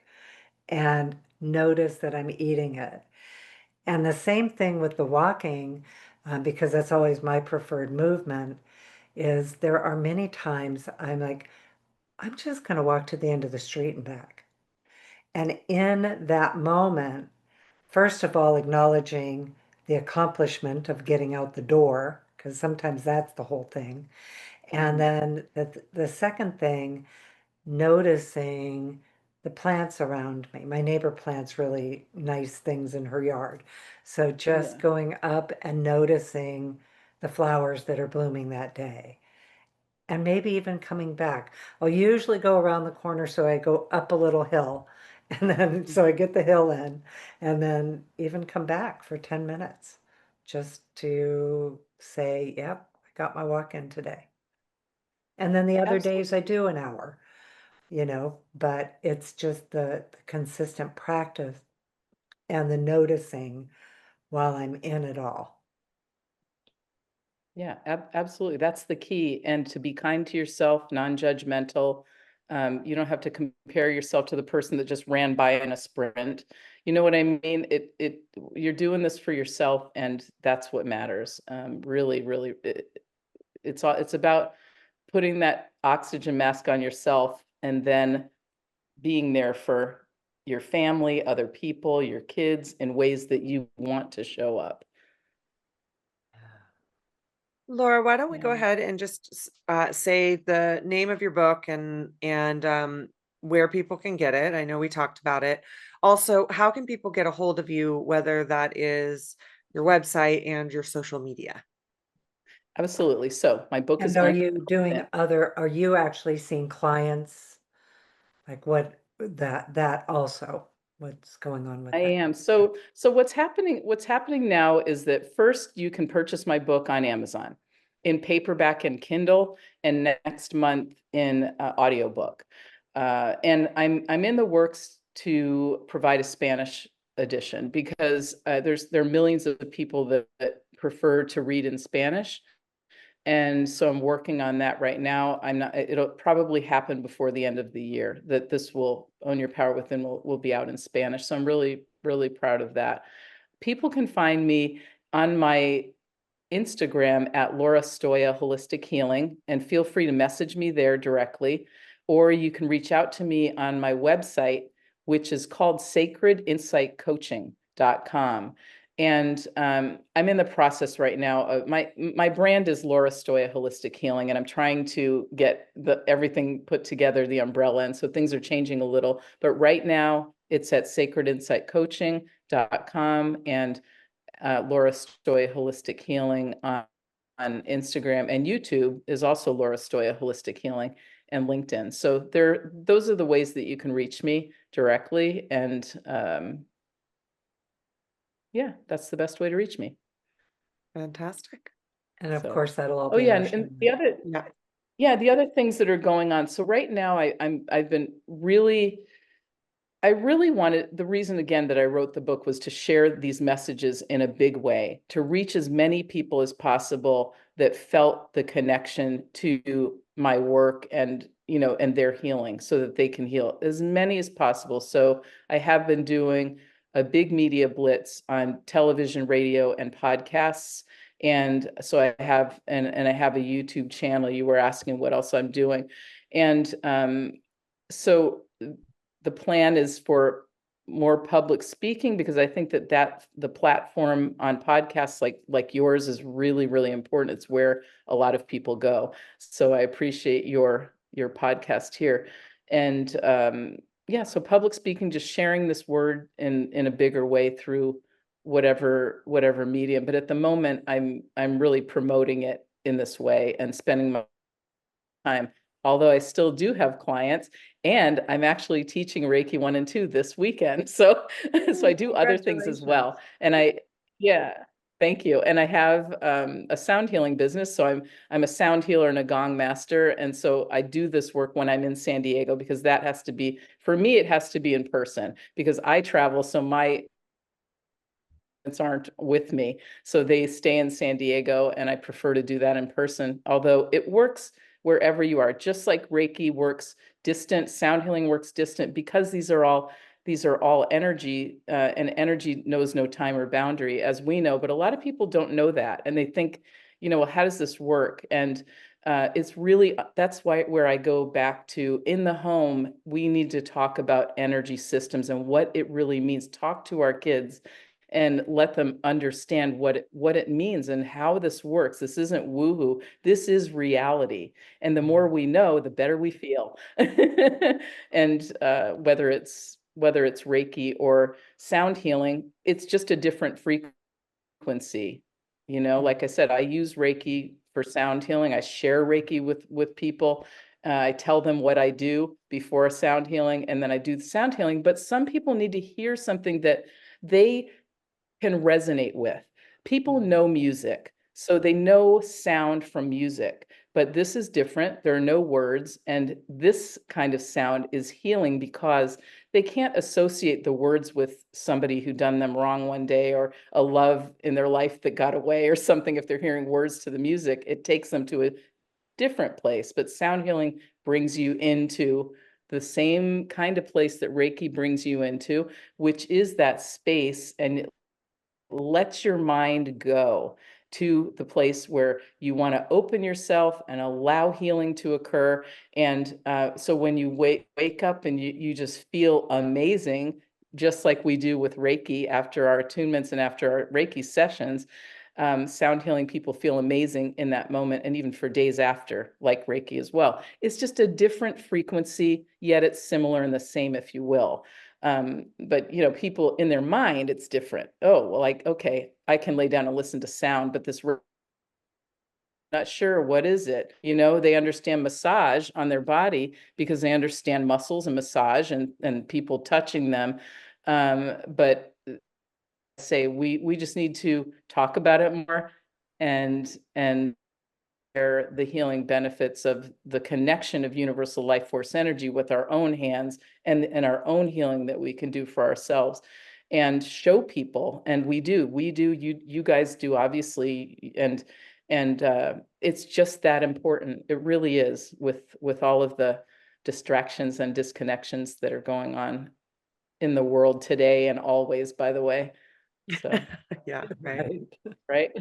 and notice that I'm eating it. And the same thing with the walking, because that's always my preferred movement, is there are many times I'm like, I'm just going to walk to the end of the street and back. And in that moment, first of all, acknowledging the accomplishment of getting out the door, because sometimes that's the whole thing. And Mhm. then the second thing, noticing the plants around me. My neighbor plants really nice things in her yard. So just Yeah. going up and noticing the flowers that are blooming that day. And maybe even coming back. I'll usually go around the corner, so I go up a little hill, and then so I get the hill in, and then even come back for 10 minutes just to say, yep, I got my walk in today. And then the other Absolutely. days I do an hour, but it's just the consistent practice and the noticing while I'm in it all. Yeah, absolutely. That's the key. And to be kind to yourself, non-judgmental. You don't have to compare yourself to the person that just ran by in a sprint. You know what I mean? You're doing this for yourself, and that's what matters. Really, really, it's about putting that oxygen mask on yourself and then being there for your family, other people, your kids in ways that you want to show up. Laura, why don't we go Yeah. ahead and just say the name of your book and where people can get it? I know we talked about it. Also, how can people get a hold of you, whether that is your website and your social media? Absolutely. So my book is And are you doing uncommitted. are you actually seeing clients? Like that also, what's going on I with that? am. So what's happening now is that first you can purchase my book on Amazon in paperback and Kindle, and next month in audiobook. And I'm in the works to provide a Spanish edition because there are millions of people that prefer to read in Spanish. And so I'm working on that right now. It'll probably happen before the end of the year that this will Own Your Power Within will be out in Spanish. So I'm really, really proud of that. People can find me on my Instagram at Laura Stoia Holistic Healing, and feel free to message me there directly. Or you can reach out to me on my website, which is called sacredinsightcoaching.com. And I'm in the process right now. My brand is Laura Stoia Holistic Healing, and I'm trying to get everything put together, the umbrella. And so things are changing a little. But right now, it's at sacredinsightcoaching.com and Laura Stoia Holistic Healing on Instagram, and YouTube is also Laura Stoia Holistic Healing, and LinkedIn. So those are the ways that you can reach me directly. And yeah, that's the best way to reach me. Fantastic. And of So, course, that'll all oh be in yeah, our and, show and the notes. other, Yeah. yeah, the other things that are going on. So right now, I've been really I really wanted, the reason again that I wrote the book was to share these messages in a big way, to reach as many people as possible that felt the connection to my work and their healing so that they can heal as many as possible. So I have been doing a big media blitz on television, radio, and podcasts. And so I have a YouTube channel. You were asking what else I'm doing. And so the plan is for more public speaking, because I think that the platform on podcasts like yours is really, really important. It's where a lot of people go. So I appreciate your podcast here. And yeah, so public speaking, just sharing this word in a bigger way through whatever medium. But at the moment, I'm really promoting it in this way and spending my time, although I still do have clients, and I'm actually teaching Reiki 1 and 2 this weekend. So so I Ooh, do other things as congratulations. well. And yeah, thank you. And I have a sound healing business. So I'm a sound healer and a gong master. And so I do this work when I'm in San Diego, because that has to be, for me, it has to be in person because I travel. So my aren't with me. So they stay in San Diego, and I prefer to do that in person, although it works wherever you are. Just like Reiki works distant, sound healing works distant, because these are all energy, and energy knows no time or boundary, as we know. But a lot of people don't know that, and they think, well, how does this work? And it's really, that's why where I go back to in the home, we need to talk about energy systems and what it really means. Talk to our kids and let them understand what it means and how this works. This isn't woohoo. This is reality. And the more we know, the better we feel. And whether it's Reiki or sound healing, it's just a different frequency. Like I said, I use Reiki for sound healing. I share Reiki with people. I tell them what I do before a sound healing, and then I do the sound healing. But some people need to hear something that they can resonate with. People know music, so they know sound from music, but this is different. There are no words, and this kind of sound is healing because they can't associate the words with somebody who done them wrong one day or a love in their life that got away or something. If they're hearing words to the music, it takes them to a different place. But sound healing brings you into the same kind of place that Reiki brings you into, which is that space, and let your mind go to the place where you want to open yourself and allow healing to occur. And so when you wake up and you just feel amazing, just like we do with Reiki after our attunements and after our Reiki sessions, sound healing people feel amazing in that moment, and even for days after, like Reiki as well. It's just a different frequency, yet it's similar and the same, if you will. But people in their mind, it's different. Oh, well, like, okay, I can lay down and listen to sound, but not sure, what is it? They understand massage on their body because they understand muscles and massage and people touching them. But say we just need to talk about it more and share the healing benefits of the connection of universal life force energy with our own hands and our own healing that we can do for ourselves, and show people. And we do, you guys do, obviously. And it's just that important. It really is, with all of the distractions and disconnections that are going on in the world today and always, by the way. So, Yeah, right. right.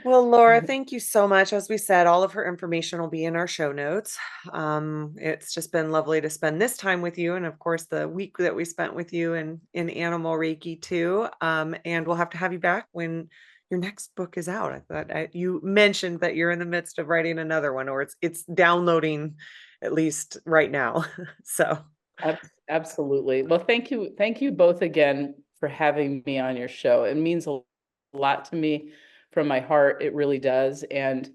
Well, Laura, thank you so much. As we said, all of her information will be in our show notes. It's just been lovely to spend this time with you, and of course, the week that we spent with you in Animal Reiki too. And we'll have to have you back when your next book is out. I thought you mentioned that you're in the midst of writing another one, or it's downloading at least right now. So Absolutely. Well, thank you both again for having me on your show. It means a lot to me from my heart. It really does. And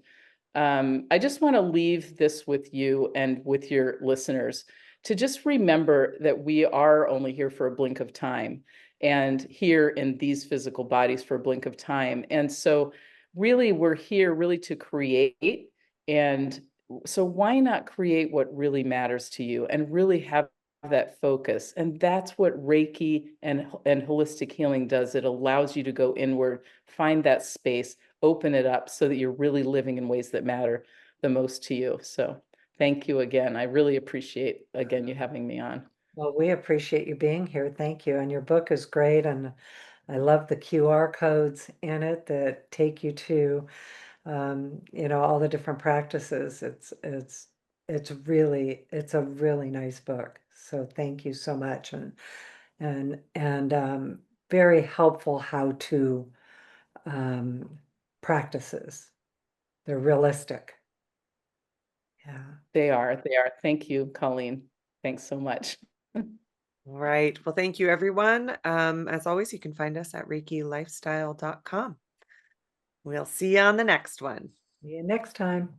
I just want to leave this with you and with your listeners, to just remember that we are only here for a blink of time, and here in these physical bodies for a blink of time. And so really, we're here really to create. And so why not create what really matters to you and really have that focus? And that's what Reiki and holistic healing does. It allows you to go inward, find that space, open it up so that you're really living in ways that matter the most to you. So thank you again. I really appreciate, again, you having me on. Well, we appreciate you being here. Thank you. And your book is great. And I love the QR codes in it that take you to, all the different practices. It's a really nice book. So thank you so much. And very helpful how to practices. They're realistic. Yeah. They are. Thank you, Colleen. Thanks so much. all right. Well, thank you, everyone. As always, you can find us at reikilifestyle.com. We'll see you on the next one. See you next time.